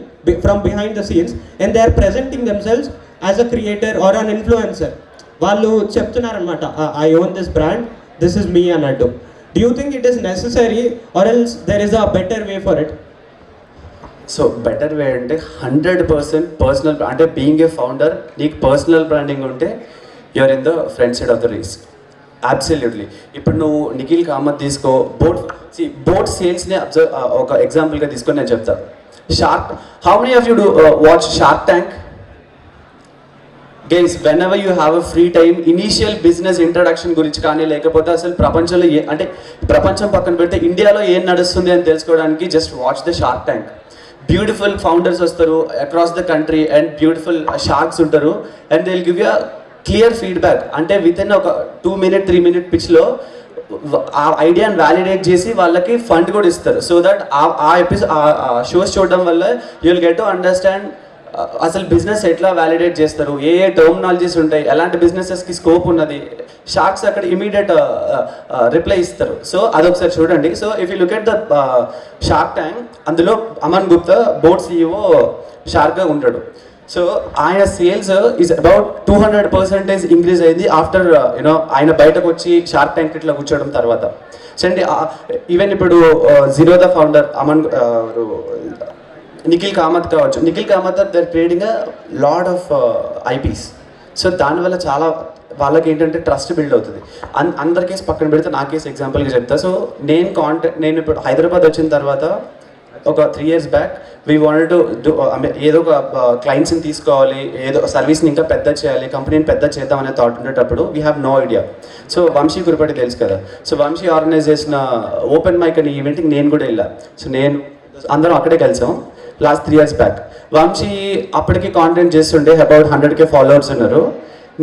from behind the scenes and they are presenting themselves as a creator or an influencer. వాళ్ళు చెప్తున్నారనమాట, I own this brand, this is me అన్నట్టు. Do you think it is necessary or else there is a better way for it? So better way అంటే 100% personal, అంటే being a founder నీకు personal branding ఉంటే you're in the front side of the race. Absolutely. ఇప్పుడు నువ్వు నిఖిల్ కామత్ తీసుకో, boat సేల్స్ని ఒక ఎగ్జాంపుల్గా తీసుకొని నేను చెప్తాను. How many of you do watch shark tank? Guys, when ever you have a free time initial business introduction గురించి కానీ, లేకపోతే అసలు ప్రపంచంలో అంటే ప్రపంచం పక్కన పెడితే ఇండియాలో ఏం నడుస్తుంది అని తెలుసుకోవడానికి just watch the Shark Tank. Beautiful founders వస్తారు across the country and beautiful sharks ఉంటారు and they will give you clear feedback. అంటే విత్ ఇన్ ఒక 2-minute 3-minute పిచ్లో ఆ ఐడియాని వ్యాలిడేట్ చేసి వాళ్ళకి ఫండ్ కూడా ఇస్తారు. సో దట్ ఆ షోస్ చూడడం వల్ల you will get to understand అసలు బిజినెస్ ఎట్లా వ్యాలిడేట్ చేస్తారు, ఏ టర్మినాలజీస్ ఉంటాయి, ఎలాంటి బిజినెసెస్కి స్కోప్ ఉన్నది. షార్క్స్ అక్కడ ఇమీడియట్ రిప్లై ఇస్తారు. సో అదొకసారి చూడండి. So if you look at the Shark tank, అందులో అమన్ గుప్తా బోట్ CEO షార్క్గా ఉంటాడు. సో ఆయన సేల్స్ ఈజ్ అబౌట్ 200% ఇంక్రీజ్ అయింది ఆఫ్టర్ ఆయన బయటకు వచ్చి షార్క్ ట్యాంక్ ఇట్లా కూర్చోవడం తర్వాత. సో అండి ఈవెన్ ఇప్పుడు జీరోదా ఫౌండర్ నిఖిల్ కామత్ కావచ్చు. Nikhil Kamath there creating a lot of IPs. So దానివల్ల చాలా వాళ్ళకి ఏంటంటే ట్రస్ట్ బిల్డ్ అవుతుంది. అందరి కేసు పక్కన పెడితే నా కేసు ఎగ్జాంపుల్గా చెప్తా. సో నేను ఇప్పుడు హైదరాబాద్ వచ్చిన తర్వాత ఒక 3 years back we wanted to do ఏదో ఒక క్లయింట్స్ని తీసుకోవాలి, ఏదో సర్వీస్ని ఇంకా పెద్ద చేయాలి, కంపెనీని పెద్ద చేద్దాం అనే థాట్ ఉండేటప్పుడు we have no idea. So Vamsi Kuripati తెలుసు కదా. సో వంశీ ఆర్గనైజ్ చేసిన ఓపెన్ మైక్ అనే ఈవెంట్కి నేను కూడా వెళ్ళా. సో అందరం అక్కడే కలిసాం లాస్ట్ 3 years బ్యాక్. వంశీ అప్పటికి కాంటెంట్ చేస్తుండే అబౌట్ 100K ఫాలోవర్స్ ఉన్నారు.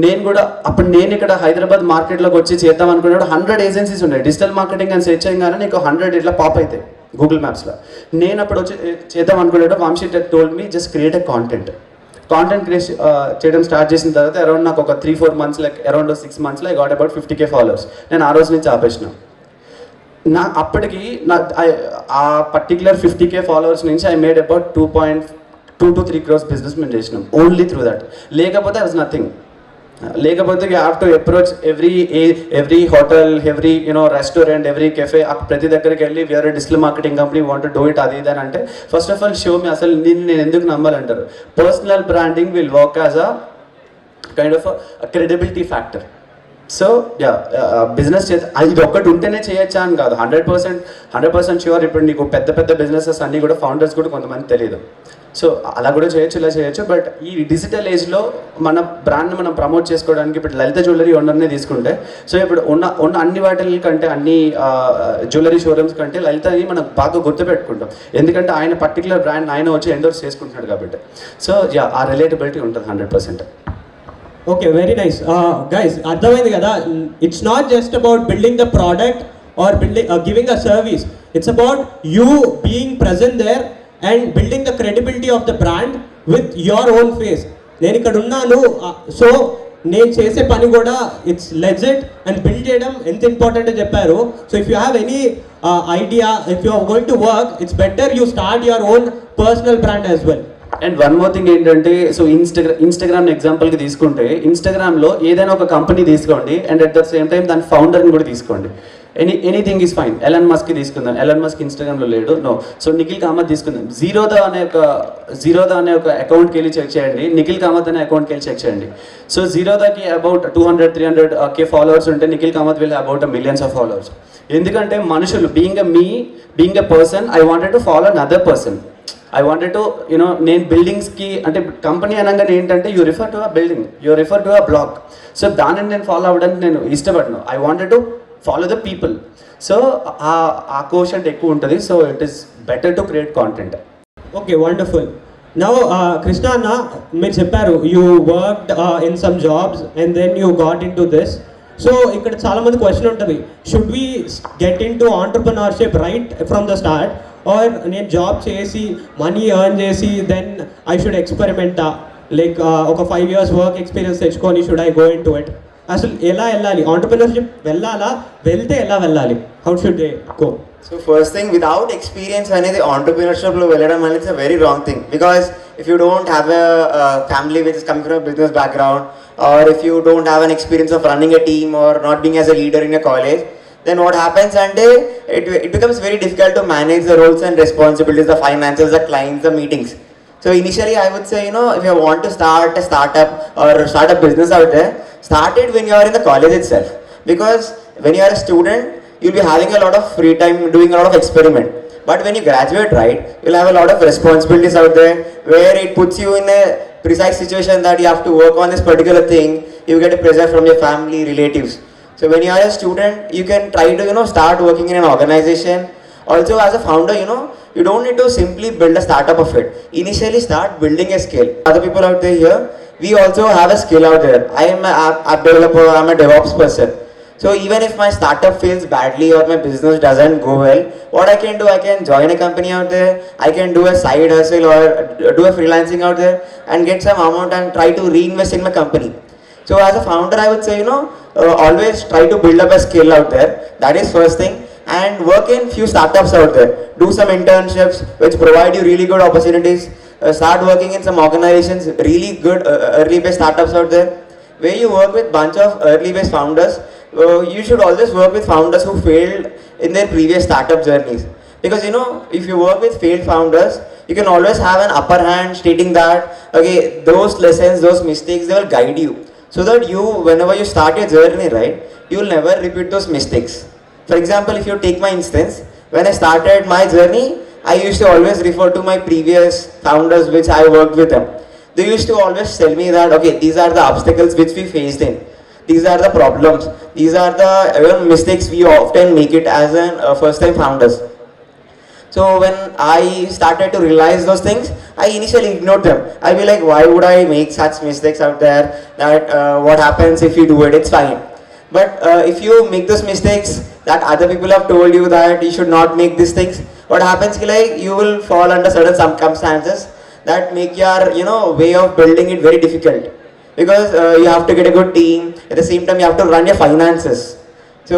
నేను ఇక్కడ హైదరాబాద్ మార్కెట్లోకి వచ్చి చేద్దాం అనుకున్నాడు. 100 ఏజెన్సీస్ ఉన్నాయి. డిజిటల్ మార్కెటింగ్ అని సెర్చ్ చేయగానే నీకు 100 ఇట్లా పాప్ అవుతాయి గూగుల్ మ్యాప్స్లో. నేను అప్పుడు వచ్చి చేద్దాం అనుకున్నాడు. Vamsi told me just create a content create చేయడం స్టార్ట్ చేసిన తర్వాత అరౌండ్ నాకు ఒక 3-4 months అరౌండ్ 6 monthsలో I got about 50K followers. నేను ఆ రోజు నుంచి ఆపేసిన. అప్పటికి ఆ పర్టికులర్ 50K ఫాలోవర్స్ నుంచి I made about 2.2 to 3 crores business మేము చేసినాం ఓన్లీ త్రూ దట్. లేకపోతే వాజ్ నథింగ్. లేకపోతే you have to approach every hotel, every restaurant, every cafe, ప్రతి దగ్గరికి వెళ్ళి we are digital marketing company want to do it అది ఇది అని అంటే first of all show me అసలు నేను ఎందుకు నమ్మాలంటారు. Personal branding will work as a kind of credibility factor. So business ఇది ఒక్కటి ఉంటేనే చేయొచ్చా అని కాదు. 100% ష్యూర్. ఇప్పుడు నీకు పెద్ద బిజినెసెస్ అన్నీ కూడా ఫౌండర్స్ కూడా కొంతమంది తెలియదు. సో అలా కూడా చేయొచ్చు, ఇలా చేయొచ్చు. బట్ ఈ డిజిటల్ ఏజ్లో మన బ్రాండ్ని మనం ప్రమోట్ చేసుకోవడానికి ఇప్పుడు లలిత జ్యువెలరీ ఓనర్నే తీసుకుంటే, సో ఇప్పుడు ఉన్న అన్ని వాటి కంటే, అన్ని జ్యువెలరీ షోరూమ్స్ కంటే లలితని మనం బాగా గుర్తుపెట్టుకుంటాం. ఎందుకంటే ఆయన పర్టికులర్ బ్రాండ్ ఆయన వచ్చి ఎండోర్స్ చేసుకుంటున్నాడు కాబట్టి. సో ఆ రిలేటబిలిటీ ఉంటుంది 100%. Okay, very nice. గైస్, అర్థమైంది కదా, it's not just about building the product or giving a service. It's about you being present there and building the credibility of the brand with your own face. నేను ఇక్కడ ఉన్నాను, so నేను చేసే పని కూడా it's legit and build చేయడం ఎంత important చెప్పారు. So if you have any idea, if you are going to work, it's better you start your own personal brand as well. And one more thing ఏంటంటే, so Instagram ఎగ్జాంపుల్కి తీసుకుంటే, ఇన్స్టాగ్రామ్లో ఏదైనా ఒక company తీసుకోండి and at the same time దాని ఫౌండర్ని కూడా తీసుకోండి. Anything is fine. Elon Musk తీసుకుందాం. ఎలన్ మస్క్ ఇన్స్టాగ్రామ్లో లేడు, నో. సో నిఖిల్ కామత్ తీసుకుందాం. జీరోదా అనే ఒక అకౌంట్కి వెళ్ళి చెక్ చేయండి, నిఖిల్ కామత్ అనే అకౌంట్కి వెళ్ళి చెక్ చేయండి. సో జీరోదాకి అబౌట్ 200-300K ఫాలోవర్స్ ఉంటే Nikhil Kamath will about millions of followers. ఎందుకంటే మనుషులు being a person, I wanted to follow another person. I wanted to నేను బిల్డింగ్స్కి అంటే కంపెనీ అనగానే ఏంటంటే you refer to a building, you refer to a block. So దానిని నేను ఫాలో అవ్వడానికి నేను ఇష్టపడను. I wanted to follow the people. So ఆ కోషంట్ ఎక్కువ ఉంటుంది. So it is better to create content. Okay, wonderful. Now Krishna అన్న, మీరు చెప్పారు you worked in some jobs and then you got into this. So ఇక్కడ చాలామంది question ఉంటుంది, should we get in to entrepreneurship right from the start, or నేను job చేసి money earn చేసి then I should ఎక్స్పెరిమెంటా, like ఒక 5 years work experience తెచ్చుకొని should I go into it? అసలు ఎలా వెళ్ళాలి? ఆంటర్ప్రినర్షిప్ వెళ్ళాలా? వెళ్తే ఎలా వెళ్ళాలి? How should they go? So first thing, without experience అనేది entrepreneurship లో వెళ్ళడం అనేది it's a very wrong thing, because if you don't have a family which is coming from a business background, or if you don't have an experience of running a team or not being as a leader in a college, then what happens and it becomes very difficult to manage the roles and responsibilities, the finances, the clients, the meetings. So initially I would say, if you want to start a startup or start a business out there, start it when you are in the college itself, because when you are a student you'll be having a lot of free time doing a lot of experiment. But when you graduate, right, you'll have a lot of responsibilities out there where it puts you in a precise situation that you have to work on this particular thing. You get a pressure from your family, relatives. So when you are a student, you can try to start working in an organization. Also as a founder, you don't need to simply build a startup of it. Initially start building a skill. Other people out there here, we also have a skill out there. I am an app developer, I'm a DevOps person. So even if my startup fails badly or my business doesn't go well, what I can do, I can join a company out there, I can do a side hustle or do a freelancing out there and get some amount and try to reinvest in my company. So as a founder, I would say, always try to build up a skill out there. That is first thing. And work in few startups out there. Do some internships which provide you really good opportunities. Start working in some organizations, really good early based startups out there, where you work with bunch of early based founders. You should always work with founders who failed in their previous startup journeys, because if you work with failed founders, you can always have an upper hand stating that okay, those lessons, those mistakes, they will guide you, so that you, whenever you start your journey, right, you will never repeat those mistakes. For example, if you take my instance, when I started my journey, I used to always refer to my previous founders which I worked with them. They used to always tell me that okay, these are the obstacles which we faced in, these are the problems, these are the mistakes we often make it as a first time founders. So when I started to realize those things, I initially ignored them. I'll be like, why would I make such mistakes out there? That what happens if you do it? It's fine. But if you make those mistakes that other people have told you that you should not make these things, what happens is like you will fall under certain circumstances that make your way of building it very difficult. Because you have to get a good team, at the same time you have to run your finances. So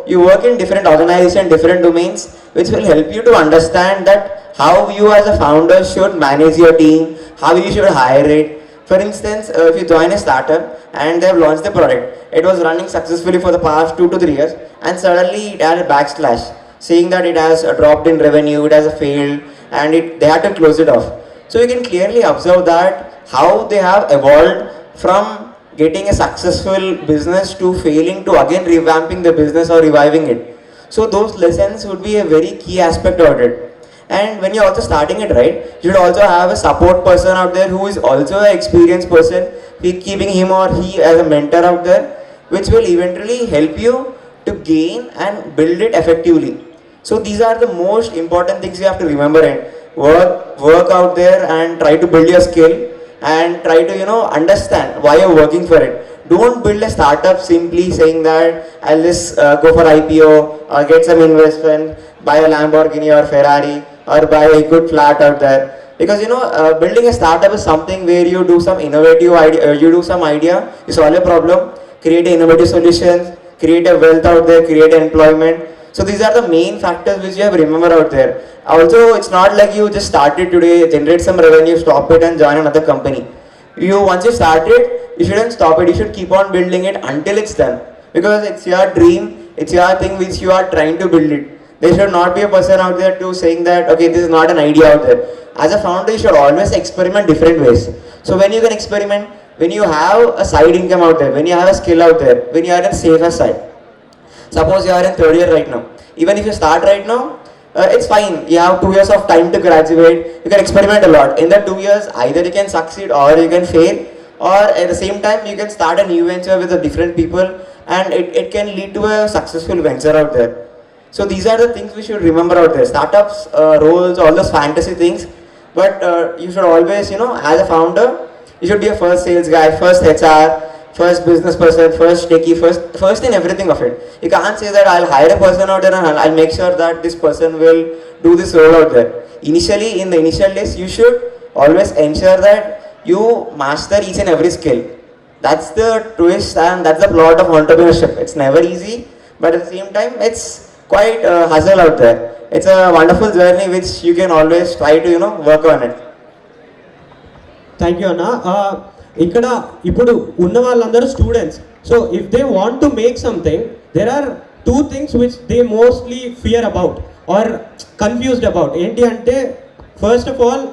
you work in different organizations, different domains, which will help you to understand that how you as a founder should manage your team, how you should hire it. For instance, if you join a startup and they have launched the product, it was running successfully for the past 2 to 3 years, and suddenly it had a backslash, saying that it has dropped in revenue, it has failed, and they had to close it off. So you can clearly observe that how they have evolved from getting a successful business to failing to again revamping the business or reviving it. So those lessons would be a very key aspect of it. And when you're also starting it, right, you should also have a support person out there who is also an experienced person, keeping him or he as a mentor out there, which will eventually help you to gain and build it effectively. So these are the most important things you have to remember, and work out there and try to build your skill and try to understand why you're working for it. Don't build a startup simply saying that I'll just go for IPO or get some investment, buy a Lamborghini or Ferrari or buy a good flat out there. Because building a startup is something where you do some innovative idea, you do some idea, you solve a problem, create an innovative solutions, create a wealth out there, create employment. So these are the main factors which you have to remember out there. Also, it's not like you just started today, generate some revenue, stop it and join another company. Once you start it, you shouldn't stop it. You should keep on building it until it's done, because it's your dream, it's your thing which you are trying to build it. There should not be a person out there to saying that okay, this is not an idea out there. As a founder, you should always experiment different ways. So when you can experiment, when you have a side income out there, when you have a skill out there, when you are in safer side. Suppose you are in third year right now. Even if you start right now, it's fine. You have 2 years of time to graduate. You can experiment a lot. In the 2 years, either you can succeed or you can fail, or at the same time you can start a new venture with the different people, and it can lead to a successful venture out there. So these are the things we should remember out there. Startups, roles, all those fantasy things. But you should always, as a founder, you should be a first sales guy, first HR, first business person, first techie, first in everything of it. You can't say that I'll hire a person out there and I'll make sure that this person will do this role out there. Initially, in the initial days, you should always ensure that you master each and every skill. That's the twist and that's the plot of entrepreneurship. It's never easy, but at the same time, it's quite a hustle out there. It's a wonderful journey which you can always try to, work on it. Thank you అన్న. ఇక్కడ ఇప్పుడు ఉన్న వాళ్ళందరూ students. So if they want to make something, there are 2 things which they mostly fear about or confused about. ఏంటి అంటే, first of all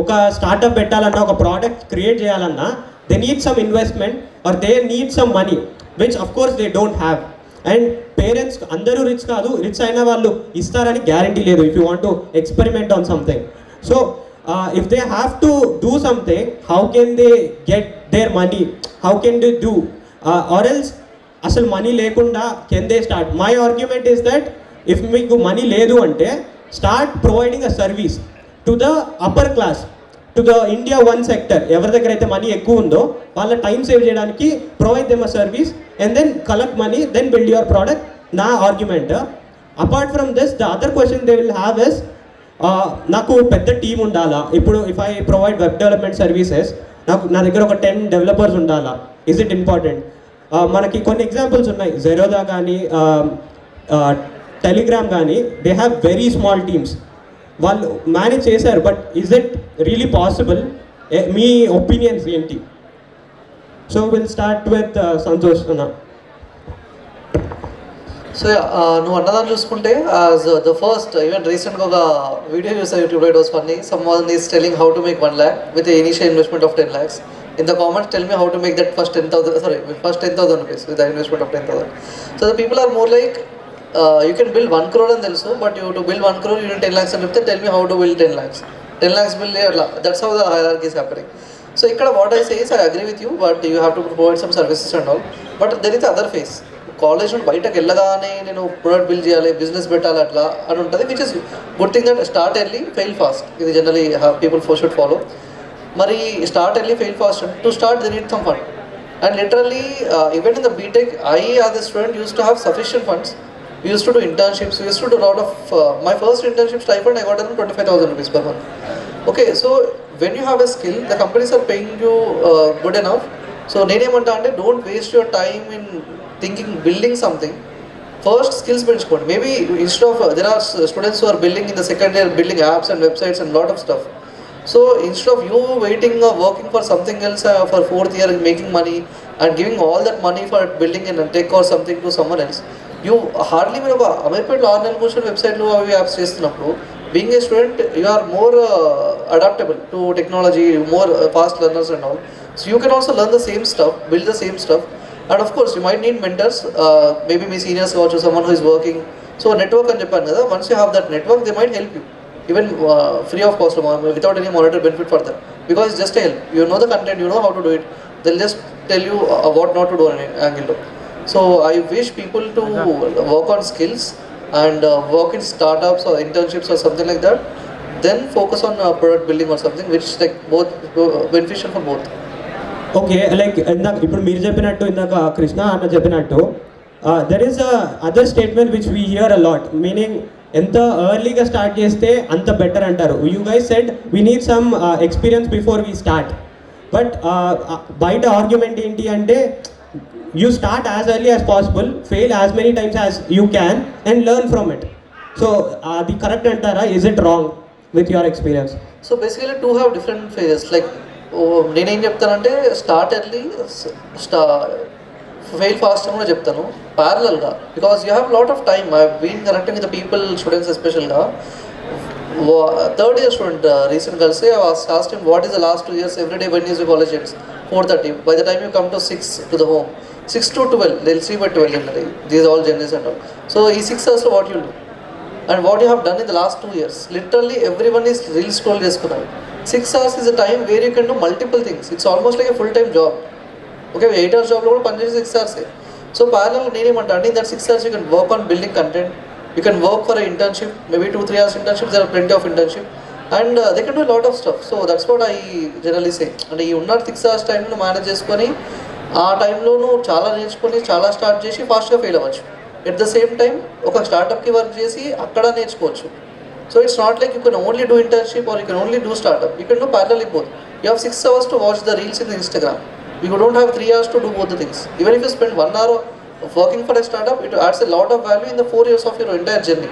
ఒక startup పెట్టాలన్నా, ఒక ప్రోడక్ట్ క్రియేట్ చేయాలన్నా, they need some investment or they need some money which of course they don't have. And parents అందరూ rich కాదు, rich అయిన వాళ్ళు ఇస్తారని గ్యారంటీ లేదు if you want to experiment on something. So if they have to do something, how can they get their money? How can they do? Or else, asal money lekunda can they start? My argument is that if meeku money ledu ante, start providing a service to the upper class, to the India 1 sector. Evar daggara aithe money ekku undo, valla time save cheyadaniki provide them a service and then collect money, then build your product. Na argument. Apart from this, the other question they will have is, నాకు పెద్ద team ఉండాలా? ఇప్పుడు if I provide web development services, నా దగ్గర ఒక 10 developers ఉండాలా? Is it important? మనకి కొన్ని ఎగ్జాంపుల్స్ ఉన్నాయి. జెరోదా కానీ టెలిగ్రామ్ కానీ, they have very small teams. వాళ్ళు మేనేజ్ చేశారు, but is it really possible? మీ ఒపీనియన్స్ ఏంటి? So will start with Santosh అన్న. సో నువ్వు అన్నదాన్ని చూసుకుంటే, ద ఫస్ట్ ఈవెన్ రీసెంట్గా ఒక వీడియో చూసా యూట్యూబ్లో, it was funny. Some one is telling how to make 1 lakh with initial investment of 10 lakhs. In the comments, tell me how to make that first 10,000 rupees with the investment of 10,000. So the people are more like, you can build 1 crore and also, but you to build 1 crore you need 10 lakhs and tell me how to build 10 lakhs. 10 lakhs build, that's how the hierarchy is happening. So ikkada what I say is, I agree with you, but you have to provide some services and all. But there is the other phase. College నుండి బయటకు వెళ్ళగానే నేను product build చేయాలి, business పెట్టాలి అట్లా అని ఉంటుంది, which is good thing that start early fail fast. ఇది జనరలీ పీపుల్ షుడ్ ఫాలో. మరి start early fail fast to start they need some fund. And literally even in the BTech, I as a student used to have sufficient funds. We used to do internships, we used to do a lot of, my first internship stipend I got around 25,000 rupees per month. Okay, so when you have a skill, the companies are paying you good enough. So నేనేమంటా అంటే, don't waste your time in thinking building something. First skills benchmark. Maybe instead of there are students who are building in the second year, building apps and websites and lot of stuff. So instead of you waiting or working for something else for 4th year and making money and giving all that money for building in a tech or something to someone else, you hardly మీరు ఒక అమీర్పేట్లో 6 నెలల కోసం వెబ్సైట్లు అవి apps చేస్తున్నప్పుడు, being a student you are more adaptable to technology, more fast learners and all. So you can also learn the same stuff, build the same stuff. And of course, you might need mentors, maybe my seniors or someone who is working. So network and Japan, once you have that network, they might help you, even free of cost, without any monetary benefit for them. Because it's just a help. You know the content, you know how to do it. They'll just tell you what not to do on an angle. So I wish people to work on skills and work in startups or internships or something like that. Then focus on product building or something, which is like both beneficial for both. Okay, like ఇందాక ఇప్పుడు మీరు చెప్పినట్టు, ఇందాక కృష్ణ అన్న చెప్పినట్టు, there is other statement which we here a lot, meaning ఎంత ఎర్లీగా start చేస్తే అంత బెటర్ అంటారు. You guys said we need some experience before we start. But బయట ఆర్గ్యుమెంట్ ఏంటి అంటే, you start as early as possible, fail as many times as you can, and learn from it. So the correct antara, is it wrong with your experience? So basically two have different phases. Like నేనేం చెప్తానంటే start early, fail fast అని కూడా చెప్తాను ప్యారలల్గా, because you have lot of time. I been connecting with the people, students ఎస్పెషల్గా. Third year student recent కలిసి I was asked him what is the last 2 years every day when is you college ends 4:30. By the time you come to 6 to the home, 6 to 12 they'll see by 12 generally. These all journeys and all. So ఈ 6 hours what you do and what you have done in the last 2 years. Literally everyone is reel scroll చేసుకున్నారు. 6 hours is a time where you can do multiple things. It's almost like a full-time job. Okay, 8 hours job లో కూడా పనిచేసి 6 hours. So parallel నేనేమంటా అంటే in that 6 hours you can work on building content, you can work for an internship, maybe 2-3 hours internship, there are plenty of internship, and they can do a lot of stuff. So that's what I generally say. అంటే ఈ ఉన్న 6 hours టైంను manage చేసుకొని ఆ టైంలోనూ చాలా నేర్చుకొని చాలా start చేసి ఫాస్ట్గా ఫెయిల్ అవ్వచ్చు. ఎట్ ద సేమ్ టైం ఒక స్టార్టప్కి వర్క్ చేసి అక్కడ నేర్చుకోవచ్చు. So it's not like you can only do internship or you can only do startup. You can do parallel both. You have 6 hours to watch the reels in the Instagram. You don't have 3 hours to do both the things. Even if you spend 1 hour working for a startup, it adds a lot of value in the 4 years of your entire journey.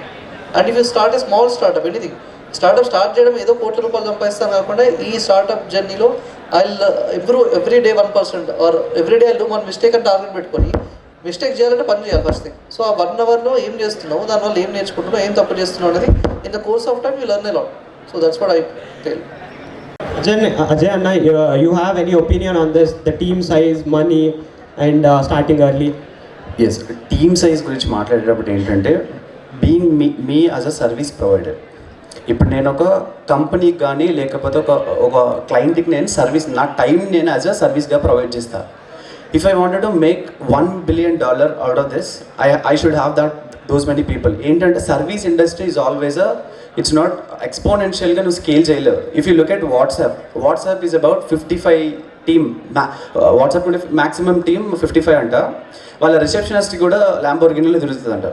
And if you start a small startup, anything, startup start చేయడం ఏదో కోట్ల రూపాయలు సంపాదిస్తాను కాకుండా ఈ startup జర్నీలో I improve every day 1% or every day I do 1 mistake అని target పెట్టుకొని మిస్టేక్ చేయాలంటే పని చేయాలి ఫస్ట్ థింగ్. సో ఆ 1 hourలో ఏం చేస్తున్నావు, దానివల్ల ఏం నేర్చుకుంటున్నావు, ఏం తప్పు చేస్తున్నావు అనేది in the course of time you learn a lot. So that's what I tell. Ajay Anna, you have any opinion on this, the team size, money and starting early? Yes, team size గురించి మాట్లాడేటప్పుడు ఏంటంటే being me as a service provider. ఇప్పుడు నేను ఒక కంపెనీకి కానీ లేకపోతే ఒక క్లయింట్కి నేను సర్వీస్, నా టైం నేను యాజ్ అ సర్వీస్గా ప్రొవైడ్ చేస్తాను. If I wanted to make $1 billion out of this, I should have those many people. ఏంటంటే service industry is always it's not ఎక్స్పోనెన్షియల్గా నువ్వు స్కేల్ చేయలేవు. If you look at WhatsApp is about 55 team. WhatsApp maximum team 55 అంట. వాళ్ళ receptionist కూడా ల్యాంబోర్గినీలో తిరుగుతుందంట.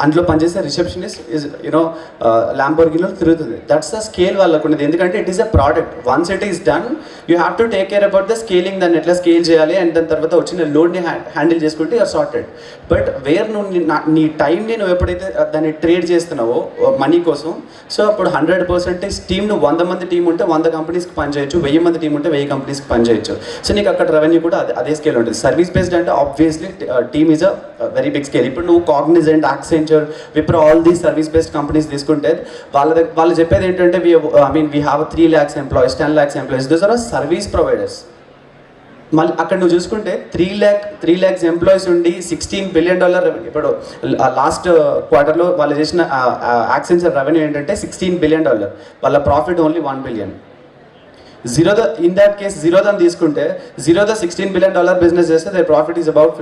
అందులో పనిచేసే receptionist is ల్యాంబోర్గినీలో తిరుగుతుంది. దట్స్ ద స్కేల్ వాళ్ళకు ఉన్నది. ఎందుకంటే it is a product. Once it is done you have to take care about the scaling, దాన్ని ఎట్లా స్కేల్ చేయాలి అండ్ దాని తర్వాత వచ్చిన లోడ్ని హ్యాండిల్ చేసుకుంటే యూఆర్ సార్టెడ్. బట్ వేర్ నువ్వు నీ టైంని నువ్వు ఎప్పుడైతే దాన్ని ట్రేడ్ చేస్తున్నావో మనీ కోసం, సో అప్పుడు 100% టీమ్, నువ్వు 100 మంది టీం ఉంటే 100 కంపెనీస్కి పనిచేయచ్చు, 1000 మంది టీం ఉంటే 1000 కంపెనీస్కి పనిచేయచ్చు. సో నీకు అక్కడ రెవెన్యూ కూడా అదే స్కేల్ ఉంటుంది. సర్వీస్ బేస్డ్ అంటే obviously team is a very big scale. ఇప్పుడు నువ్వు Cognizant, Accenture, Wipro, all these service based companies తీసుకుంటే వాళ్ళు చెప్పేది ఏంటంటే we have 3 lakhs employees, 10 lakhs employees. Those are service providers. మళ్ళీ అక్కడ నువ్వు చూసుకుంటే 3 lakhs ఎంప్లాయీస్ ఉండి $16 billion రెవెన్యూ. ఇప్పుడు లాస్ట్ క్వార్టర్లో వాళ్ళు చేసిన యాక్సెంచర్ రెవెన్యూ ఏంటంటే $16 billion. వాళ్ళ profit only $1 billion. Zerodha in that case జీరోదాని తీసుకుంటే జీరోదా $16 billion బిజినెస్ చేస్తే they profit is about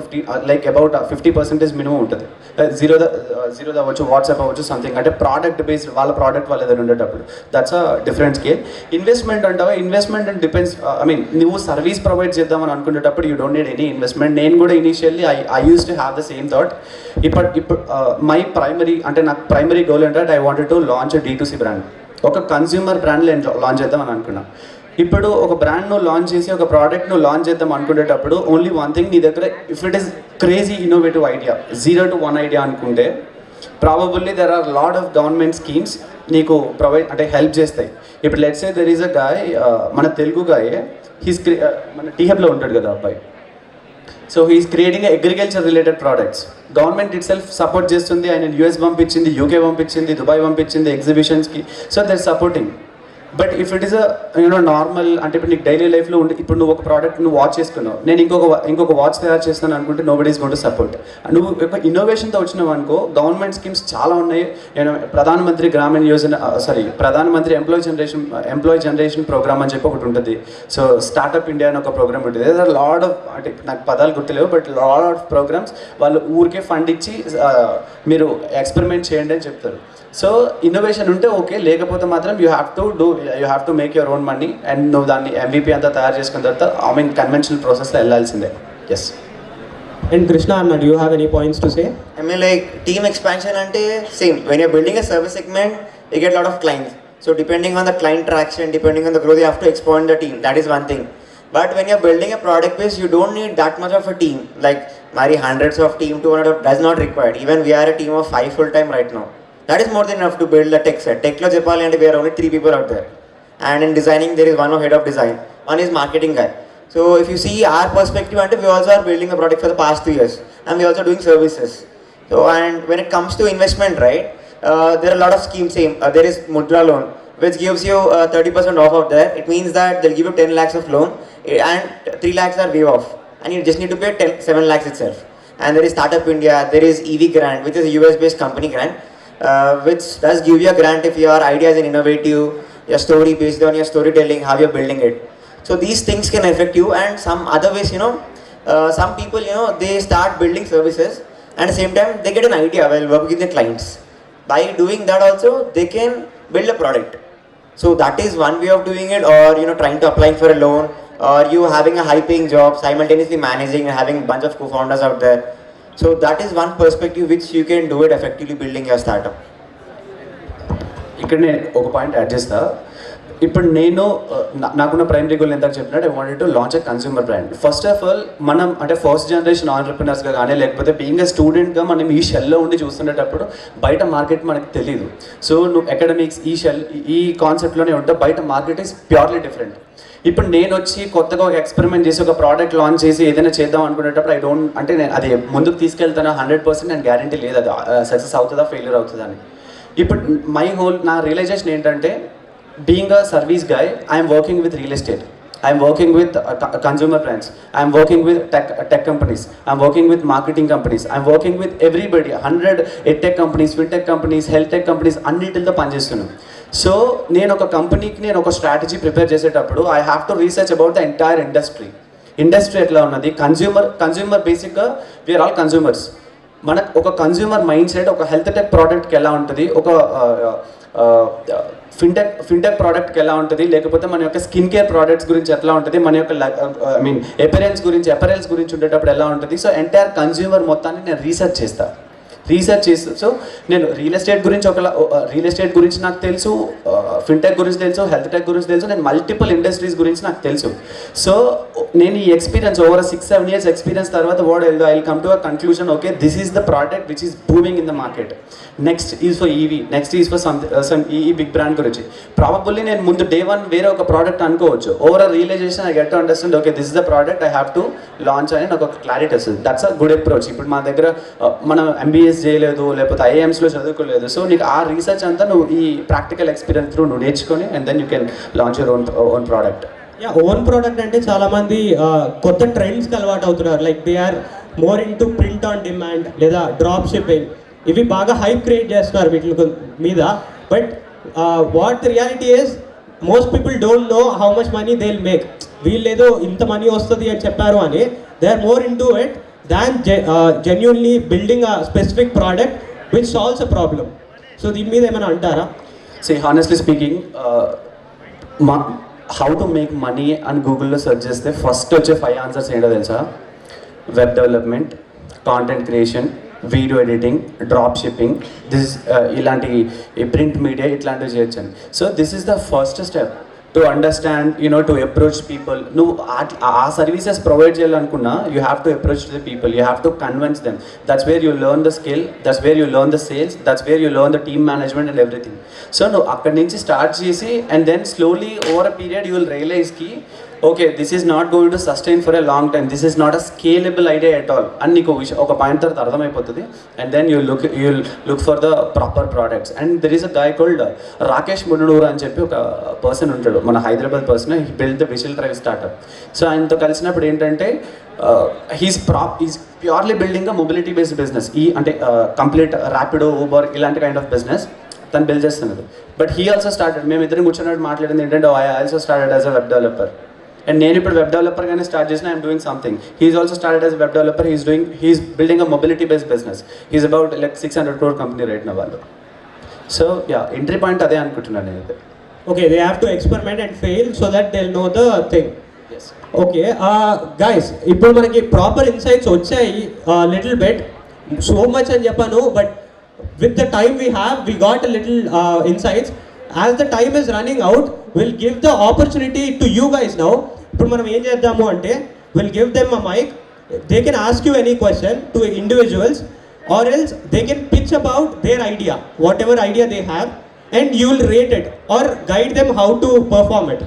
50% minimum ఉంటుంది. జీరోదా అవ్వచ్చు, వాట్సాప్ అవ్వచ్చు, సంథింగ్ అంటే ప్రోడక్ట్ బేస్డ్ వాళ్ళ ప్రోడక్ట్ వాళ్ళు ఏదైనా ఉండేటప్పుడు that's a different scale. Investment అంటావా, ఇన్వెస్ట్మెంట్ అండ్ డిపెండ్స్. నువ్వు సర్వీస్ ప్రొవైడ్ చేద్దామని అనుకునేటప్పుడు you don't need any investment. నేను కూడా initially I use to have the same thought. ఇప్పుడు మై ప్రైమరీ అంటే నాకు ప్రైమరీ గోల్ ఏంటంటే I wanted to launch D2C brand. ఒక కన్స్యూమర్ బ్రాండ్ లాంచ్ చేద్దామని అనుకున్నా. ఇప్పుడు ఒక బ్రాండ్ నువ్వు లాంచ్ చేసి ఒక ప్రోడక్ట్ నువ్వు లాంచ్ చేద్దాం అనుకునేటప్పుడు ఓన్లీ వన్ థింగ్ నీ దగ్గర, if it is crazy innovative idea, 0 to 1 idea అనుకుంటే probably there are lot of government schemes నీకు ప్రొవైడ్ అంటే హెల్ప్ చేస్తాయి. ఇప్పుడు let's say there is a guy, మన తెలుగు గాయ్, మన టీహెబ్లో ఉంటాడు కదా అబ్బాయి. So he is creating agriculture related products. Government itself support చేస్తుంది. ఆయన US పంపించింది, UK పంపించింది, దుబాయ్ పంపించింది ఎగ్జిబిషన్స్కి. So they're supporting. But if it is normal అంటే ఇప్పుడు నీకు డైలీ లైఫ్లో ఉండి ఇప్పుడు నువ్వు ఒక ప్రోడక్ట్ నువ్వు వాచ్ చేసుకున్నావు, నేను ఇంకొక వాచ్ తయారు చేస్తాను అనుకుంటే nobody is going to support. నువ్వు ఒక ఇన్నోవేషన్తో వచ్చినావు అనుకో, గవర్నమెంట్ స్కీమ్స్ చాలా ఉన్నాయి. ప్రధానమంత్రి గ్రామీణ యోజన, ప్రధానమంత్రి ఎంప్లాయీ జనరేషన్ ప్రోగ్రామ్ అని చెప్పి ఒకటి ఉంటుంది. సో స్టార్ట్అప్ ఇండియా అని ఒక ప్రోగ్రామ్ ఉంటుంది. దేర్ ఆర్ లాట్ ఆఫ్, అంటే నాకు పదాలు గుర్తులేవు, బట్ లాట్ ఆఫ్ ప్రోగ్రామ్స్. వాళ్ళు ఊరికే ఫండ్ ఇచ్చి మీరు ఎక్స్పెరిమెంట్ చేయండి అని చెప్తారు. సో ఇన్నోవేషన్ ఉంటే ఓకే, లేకపోతే మాత్రం you have to make your own money and నువ్వు దాన్ని MVP అంతా తయారు చేసుకున్న తర్వాత కన్వెన్షనల్ ప్రాసెస్లో వెళ్ళాల్సిందే. Yes. And Krishna Anna, do you have any points to say? I mean, like team expansion ante same. When you're building a service segment, you get a lot of clients. So depending on the client traction, depending on the growth, you have to expand the team. That is one thing. But when you're building a product base, you don't need that much of a team. Like, Mari, hundreds of team, 200 of, that's not required. Even we are a team of 5 full-time right now. That is more than enough to build a tech set. Tech lo cheppali ante we are only 3 people out there. And in designing, there is one head of design, one is marketing guy. So if you see our perspective, we also are building a product for the past 2 years, and we are also doing services. So, and when it comes to investment, right, there are a lot of schemes. There is Mudra loan, which gives you 30% off out there. It means that they'll give you 10 lakhs of loan, and 3 lakhs are waive off, and you just need to pay 7 lakhs itself. And there is Startup India, there is EV Grant, which is a US-based company grant, which does give you a grant if your idea is innovative, your story based on your storytelling, how you're building it. So these things can affect you, and some other ways, some people, they start building services, and at the same time, they get an idea while working with the clients. By doing that also, they can build a product. So that is one way of doing it, or, trying to apply for a loan, or you having a high-paying job, simultaneously managing and having a bunch of co-founders out there. So that is one perspective which you can do it effectively building your startup. ఇక్కడ నేను ఒక point add చేస్తా. ఇప్పుడు నేను నాకున్న primary goal ఎంత చెప్పినట్టు I wanted to launch a consumer brand. First of all మనం అంటే ఫస్ట్ జనరేషన్ ఆంటర్ప్రినర్స్గా కానీ లేకపోతే బీయింగ్ ఎ స్టూడెంట్గా మనం ఈ షెల్లో ఉండి చూస్తుండేటప్పుడు బయట మార్కెట్ మనకు తెలియదు. సో నువ్వు అకాడమిక్స్ ఈ కాన్సెప్ట్లోనే ఉంటే బయట మార్కెట్ ఈస్ ప్యూర్లీ డిఫరెంట్. ఇప్పుడు నేను వచ్చి కొత్తగా ఒక ఎక్స్పెరిమెంట్ చేసి ఒక ప్రోడక్ట్ లాంచ్ చేసి ఏదైనా చేద్దాం అనుకునేటప్పుడు అంటే నేను అది ముందుకు తీసుకెళ్తాను 100% నేను గ్యారంటీ లేదు అది సక్సెస్ అవుతుందా ఫెయిల్యూర్ అవుతుందని. ఇప్పుడు నా రియలైజేషన్ ఏంటంటే, being a service guy, I am working with real estate, I am working with consumer brands, I am working with tech companies, I am working with marketing companies, I am working with everybody, 100 edtech companies, fintech companies, health tech companies, అన్నిటితో పనిచేస్తున్నాను. So నేను ఒక కంపెనీకి నేను ఒక strategy prepare చేసేటప్పుడు I have to research about the entire industry ఎట్లా ఉన్నది. కన్జ్యూమర్ బేసిక్గా వీఆర్ ఆల్ కన్జ్యూమర్స్. మనకు ఒక కన్జ్యూమర్ మైండ్ సెట్ ఒక హెల్త్ టెక్ ప్రోడక్ట్కి ఎలా ఉంటుంది, ఒక ఫిన్టెక్ ప్రోడక్ట్కి ఎలా ఉంటుంది, లేకపోతే మన యొక్క స్కిన్ కేర్ ప్రోడక్ట్స్ గురించి ఎట్లా ఉంటుంది, మన యొక్క అపెరెల్స్ గురించి ఉండేటప్పుడు ఎలా ఉంటుంది. సో ఎంటైర్ కన్జ్యూమర్ మొత్తాన్ని నేను రీసెర్చ్ చేస్తూ సో నేను రియల్ ఎస్టేట్ గురించి నాకు తెలుసు, ఫిన్టెక్ గురించి తెలుసు, హెల్త్ టెక్ గురించి తెలుసు, నేను మల్టిపుల్ ఇండస్ట్రీస్ గురించి నాకు తెలుసు. సో నేను ఈ ఎక్స్పీరియన్స్ ఓవర్ 6-7 years ఎక్స్పీరియన్స్ తర్వాత I will come to a conclusion, okay this is the product which is booming in the market. Next is for EV, next is for some ఈ big brand గురించి. Probably నేను ముందు day 1 వేరే ఒక product అనుకోవచ్చు. Over realization I get to understand, okay this is the product I have to launch అని నాకు ఒక క్లారిటీ వస్తుంది. That's a good approach. ఇప్పుడు మా దగ్గర మనం MBS చేయలేదు, లేకపోతే IIMsలో చదువుకోలేదు. సో నీకు ఆ రీసెర్చ్ అంతా నువ్వు ఈ ప్రాక్టికల్ ఎక్స్పీరియన్స్ త్రూ నువ్వు నేర్చుకొని and then you can launch your own product. Own product అంటే చాలామంది కొత్త ట్రెండ్స్కి అలవాటు అవుతున్నారు. Like they are more into print on demand లేదా డ్రాప్ షిప్పింగ్. ఇవి బాగా హైప్ క్రియేట్ చేస్తున్నారు వీటి మీద. But what reality is most people don't know how much money they will make. వీళ్ళు ఏదో ఇంత మనీ వస్తుంది అని చెప్పారు అని they are more into it than genuinely building a specific product which solves a problem. So దీని మీద ఏమైనా అంటారా? See, honestly speaking, how to make money అని గూగుల్లో సెర్చ్ చేస్తే ఫస్ట్ వచ్చే 5 answers ఏంటో తెలుసా? Web development, content creation, video editing, drop shipping, ఇలాంటి ప్రింట్ మీడియా ఇట్లాంటివి చేయొచ్చండి. So this is the first step to understand, to approach people. నువ్వు ఆ సర్వీసెస్ ప్రొవైడ్ చేయాలనుకున్నా you have to approach the people, you have to convince them. That's where you learn the skill, that's where you learn the sales, that's where you learn the team management and everything. So నువ్వు అక్కడి నుంచి start చేసి and then slowly over a period you will రియలైజ్కి, okay this is not going to sustain for a long time, this is not a scalable idea at all అని నీకు ఒక point తర్వాత అర్థమైపోతుంది. And then you look for the proper products. And there is a guy called Rakesh Munudur అని చెప్పి ఒక person ఉంటాడు, మన Hyderabad person. He build the whistle drive startup. So ఆయనతో కలిసినప్పుడు ఏంటంటే he's purely building a mobility based business. అంటే కంప్లీట్ ర్యాపిడో, ఊబర్ ఇలాంటి కైండ్ ఆఫ్ బిజినెస్ తను బిల్డ్ చేస్తున్నారు. బట్ హీ ఆల్సో స్టార్టెడ్, మేము ఇద్దరం కూర్చున్నట్టు మాట్లాడింది ఏంటంటే I also started as a web developer. And నేను ఇప్పుడు వెబ్ డెవలపర్గానే స్టార్ట్ చేసిన, I'm doing something. He's also started as web developer, he's building a mobility based business. He's about like 600 crore company right నా వాళ్ళు. So entry point అదే అనుకుంటున్నాను నేను. Okay, they have to experiment and fail so that they will know the thing. Okay guys, ఇప్పుడు మనకి proper insights వచ్చాయి little bit, so much అని చెప్పాను. But with the time we have we got a little insights. As the time is running out, we'll give the opportunity to you guys now. ఇప్పుడు మనం ఏం చేద్దాము అంటే will give them a mic, they can ask you any question to individuals or else they can pitch about their idea, whatever idea they have, and you will rate it or guide them how to perform it.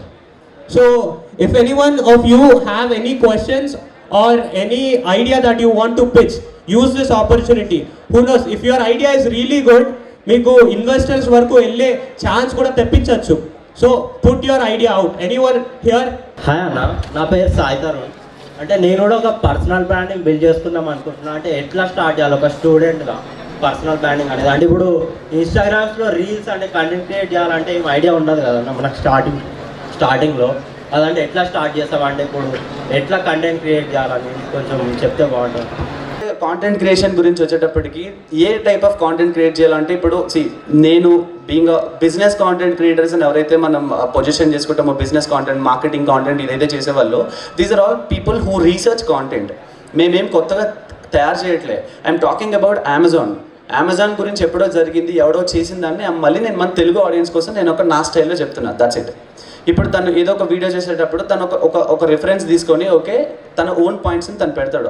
So if anyone of you have any questions or any idea that you want to pitch, use this opportunity. Who knows, if your idea is really good, meeku investors varaku elle chance kuda teppinchachchu. So put your idea out. Anyone here? Hi Anna, na పేరు సాయి తరుణ్. అంటే నేను కూడా ఒక personal branding build చేసుకుందాం అనుకుంటున్నాను. అంటే ఎట్లా start చేయాలి ఒక స్టూడెంట్గా పర్సనల్ బ్రాండింగ్ అనేది? అంటే ఇప్పుడు ఇన్స్టాగ్రామ్స్లో రీల్స్ అంటే కంటెంట్ క్రియేట్ చేయాలంటే ఏం ఐడియా ఉండదు కదా మనకు స్టార్టింగ్లో. అదంటే ఎట్లా స్టార్ట్ చేస్తామంటే ఇప్పుడు ఎట్లా కంటెంట్ క్రియేట్ చేయాలని కొంచెం చెప్తే బాగుంటుంది. కాంటెంట్ క్రియేషన్ గురించి వచ్చేటప్పటికి ఏ టైప్ ఆఫ్ కాంటెంట్ క్రియేట్ చేయాలంటే ఇప్పుడు నేను బీయింగ్ బిజినెస్ కాంటెంట్ క్రియేటర్స్ అని ఎవరైతే మనం పొజిషన్ చేసుకుంటామో, బిజినెస్ కాంటెంట్, మార్కెటింగ్ కాంటెంట్ ఇదైతే చేసేవాళ్ళు, these are all people who research content. మేమేం కొత్తగా తయారు చేయట్లే. ఐఎమ్ టాకింగ్ అబౌట్ అమెజాన్ గురించి ఎప్పుడో జరిగింది, ఎవడో చేసిన దాన్ని మళ్ళీ నేను మన తెలుగు ఆడియన్స్ కోసం నేను నా స్టైల్లో చెప్తున్నా. That's it. ఇప్పుడు తను ఏదో ఒక వీడియో చేసేటప్పుడు తను ఒక రిఫరెన్స్ తీసుకొని ఓకే తన ఓన్ పాయింట్స్ని తను పెడతాడు.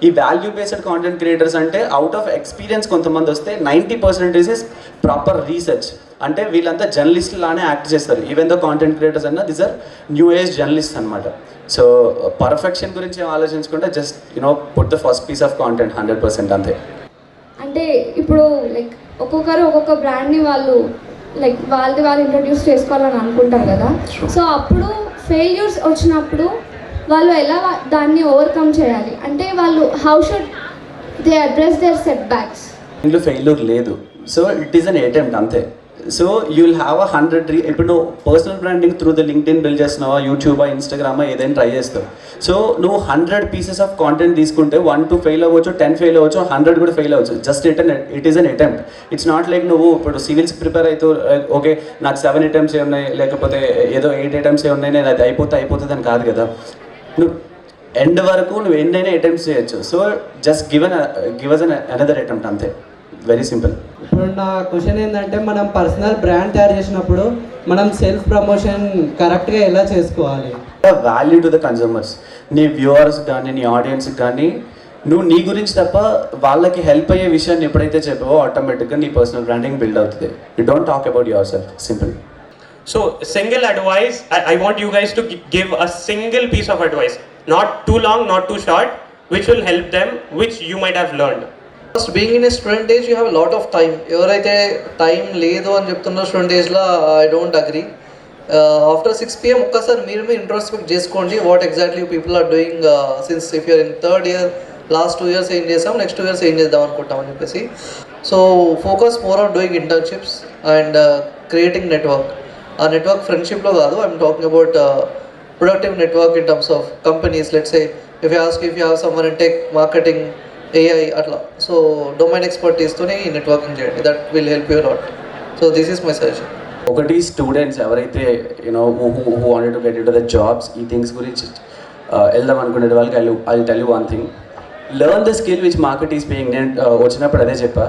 ఈ వాల్యూ బేస్డ్ కాంటెంట్ క్రియేటర్స్ అంటే అవుట్ ఆఫ్ ఎక్స్పీరియన్స్ కొంతమంది వస్తే 90% ఇస్ ప్రాపర్ రీసెర్చ్. అంటే వీళ్ళంతా జర్నలిస్ట్ లానే యాక్ట్ చేస్తారు. ఈవెన్ దో కాంటెంట్ క్రియేటర్స్ అన్న these are new age journalist అనమాట. సో పర్ఫెక్షన్ గురించి ఆలోచించుకుంటే just put the first piece of content 100% అంతే. అంటే ఇప్పుడు లైక్ ఒక్కొక్కరు ఒక్కొక్క బ్రాండ్ని వాళ్ళు వాళ్ళు ఇంట్రడ్యూస్ చేసుకోవాలని అనుకుంటారు కదా. సో అప్పుడు ఫెయిల్యూర్స్ వచ్చినప్పుడు వాళ్ళు ఎలా దాన్ని ఓవర్కమ్ చేయాలి? అంటే వాళ్ళు how should they address their setbacks? ఇంట్లో ఫెయిల్యూర్ లేదు. So it is an attempt అంతే. సో యూ విల్ హ్యావ్ 100 ఇప్పుడు నువ్వు personal branding through the LinkedIn build చేస్తున్నావా, యూట్యూబా, ఇన్స్టాగ్రామా ఏదైనా ట్రై చేస్తావు. సో నువ్వు 100 పీసెస్ ఆఫ్ కాంటెంట్ తీసుకుంటే 1, 2 ఫెయిల్ అవ్వచ్చు, 10 ఫెయిల్ అవ్వచ్చు, 100 కూడా ఫెయిల్ అవ్వచ్చు. Just it is an attempt. It's not like నువ్వు ఇప్పుడు సివిల్స్ ప్రిపేర్ అవుతూ ఓకే నాకు 7 అటెంప్ట్స్ ఉన్నాయి లేకపోతే ఏదో 8 అటెంప్ట్స్ ఉన్నాయి నేను అది అయిపోతుంది అని కాదు కదా. నువ్వు ఎండ్ వరకు నువ్వు ఎన్నైనా అటెంప్ట్స్ చేయొచ్చు. So just give us another attempt అంతే. Very simple. ఇప్పుడు నా క్వశ్చన్ ఏంటంటే మనం పర్సనల్ బ్రాండ్ తయారు చేసినప్పుడు మనం సెల్ఫ్ ప్రమోషన్ కరెక్ట్గా ఎలా చేసుకోవాలి? Value to the consumers. నీ వ్యూవర్స్ కానీ నీ ఆడియన్స్కి కానీ నువ్వు నీ గురించి తప్ప వాళ్ళకి హెల్ప్ అయ్యే విషయాన్ని ఎప్పుడైతే చెప్పావో ఆటోమేటిక్గా నీ పర్సనల్ బ్రాండింగ్ బిల్డ్ అవుతుంది. You don't talk about your self. Simple. So single advice, I want you guys to give a single piece of advice, not too long, not too short, which will help them, which you might have learned. First being in a student age you have lot of time. ఎవరైతే time లేదు అని చెప్తున్న student ఏజ్లో I don't agree. After 6 PM ఒక్కసారి మీరు introspect చేసుకోండి what exactly people are doing since if you're in 3rd year, last 2 years ఏం చేసాం, నెక్స్ట్ 2 years ఏం చేద్దాం అనుకుంటాం అని చెప్పేసి. So focus more on doing internships and creating network. ఆ నెట్వర్క్ ఫ్రెండ్షిప్లో కాదు, I'm talking about productive network in terms of companies. Let's say if you have someone in tech, marketing, AI అట్లా. So domain ఎక్స్పర్టీస్తోనే networking చేయండి. That will help you lot. So this is my suggestion. ఒకటి students ఎవరైతే who wanted to get in to the jobs ఈ things గురించి వెళ్దాం అనుకునే వాళ్ళకి I tell you one thing, learn the skill which market is paying. నేను వచ్చినప్పుడు అదే చెప్పా.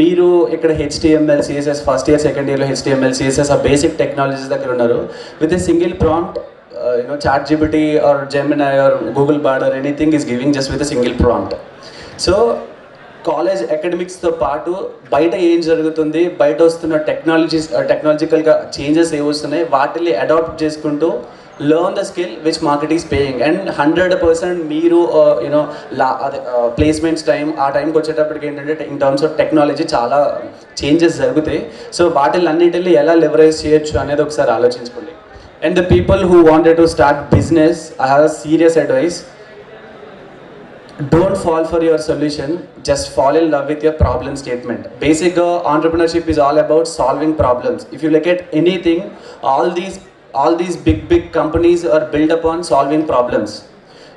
మీరు ఇక్కడ HTML, CSS first year, second ఇయర్లో HTML, CSS ఆ బేసిక్ టెక్నాలజీస్ దగ్గర ఉన్నారు. With a single prompt ChatGPT or Gemini or Google Bard or anything is giving just with a single prompt. So college అకాడమిక్స్తో పాటు బయట ఏం జరుగుతుంది, బయట వస్తున్న టెక్నాలజికల్గా చేంజెస్ ఏ వస్తున్నాయి వాటిని అడాప్ట్ చేసుకుంటూ learn the skill which market is paying. And 100% మీరు అదే ప్లేస్మెంట్స్ టైం ఆ టైంకి వచ్చేటప్పటికి ఏంటంటే ఇన్ టర్మ్స్ ఆఫ్ టెక్నాలజీ చాలా చేంజెస్ జరుగుతాయి. సో వాటిని అన్నింటినీ ఎలా లెవరేజ్ చేయొచ్చు అనేది ఒకసారి ఆలోచించుకోండి. And the people who wanted to start business, I have a serious advice. Don't fall for your solution, just fall in love with your problem statement. Basic entrepreneurship is all about solving problems. If you look at anything, all these big companies are built upon solving problems.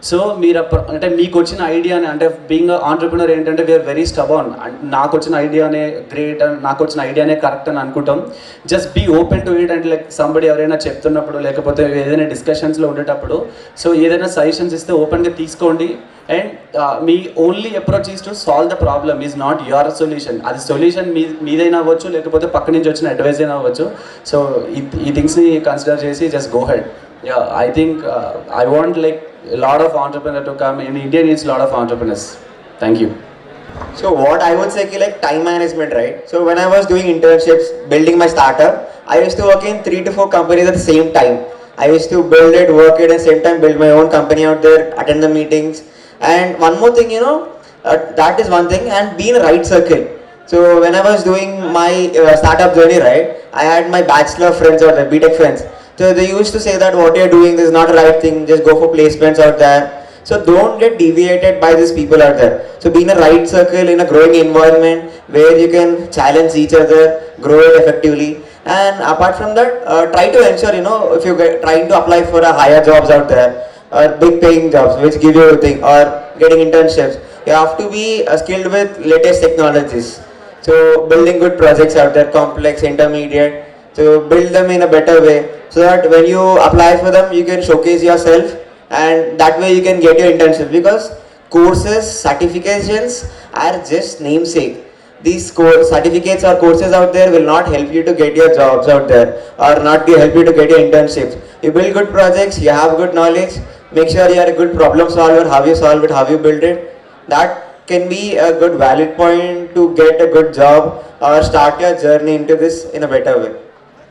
So మీరు అంటే మీకు వచ్చిన ఐడియానే అంటే being entrepreneur ఏంటంటే we are very stubborn. నాకు వచ్చిన ఐడియానే great అని, నాకు వచ్చిన ఐడియానే కరెక్ట్ అని అనుకుంటాం. Just be open to it. And like somebody ఎవరైనా చెప్తున్నప్పుడు లేకపోతే ఏదైనా డిస్కషన్స్లో ఉండేటప్పుడు సో ఏదైనా సజెషన్స్ ఇస్తే ఓపెన్గా తీసుకోండి. And me only approach is to solve the problem, is not your solution. అది సొల్యూషన్ మీదైనా అవ్వచ్చు లేకపోతే పక్క నుంచి వచ్చిన అడ్వైజ్ అయినా అవ్వచ్చు. సో ఈ థింగ్స్ని కన్సిడర్ చేసి just go head. Yeah, I think I want like a lot of entrepreneurs to come. In India needs a lot of entrepreneurs. Thank you. So what I would say like time management, right? So when I was doing internships, building my startup, I used to work in 3 to 4 companies at the same time. I used to build it, work it, and same time build my own company out there, attend the meetings. And one more thing, that is one thing, and be in a right circle. So when I was doing my startup journey, right, I had my bachelor friends or the BTech friends. So they used to say that what you're doing is not the right thing, just go for placements out there. So don't get deviated by these people out there. So be in a right circle, in a growing environment where you can challenge each other, grow it effectively. And apart from that, try to ensure, if you're trying to apply for a higher jobs out there, or big paying jobs which give you a thing, or getting internships, you have to be skilled with latest technologies. So building good projects out there, complex, intermediate, so build them in a better way so that when you apply for them, you can showcase yourself, and that way you can get your internship. Because courses, certifications are just namesake. These certificates or courses out there will not help you to get your jobs out there, or not help you to get your internships. You build good projects, you have good knowledge, make sure you are a good problem solver, how you solve it, how you build it. That can be a good valid point to get a good job or start your journey into this in a better way.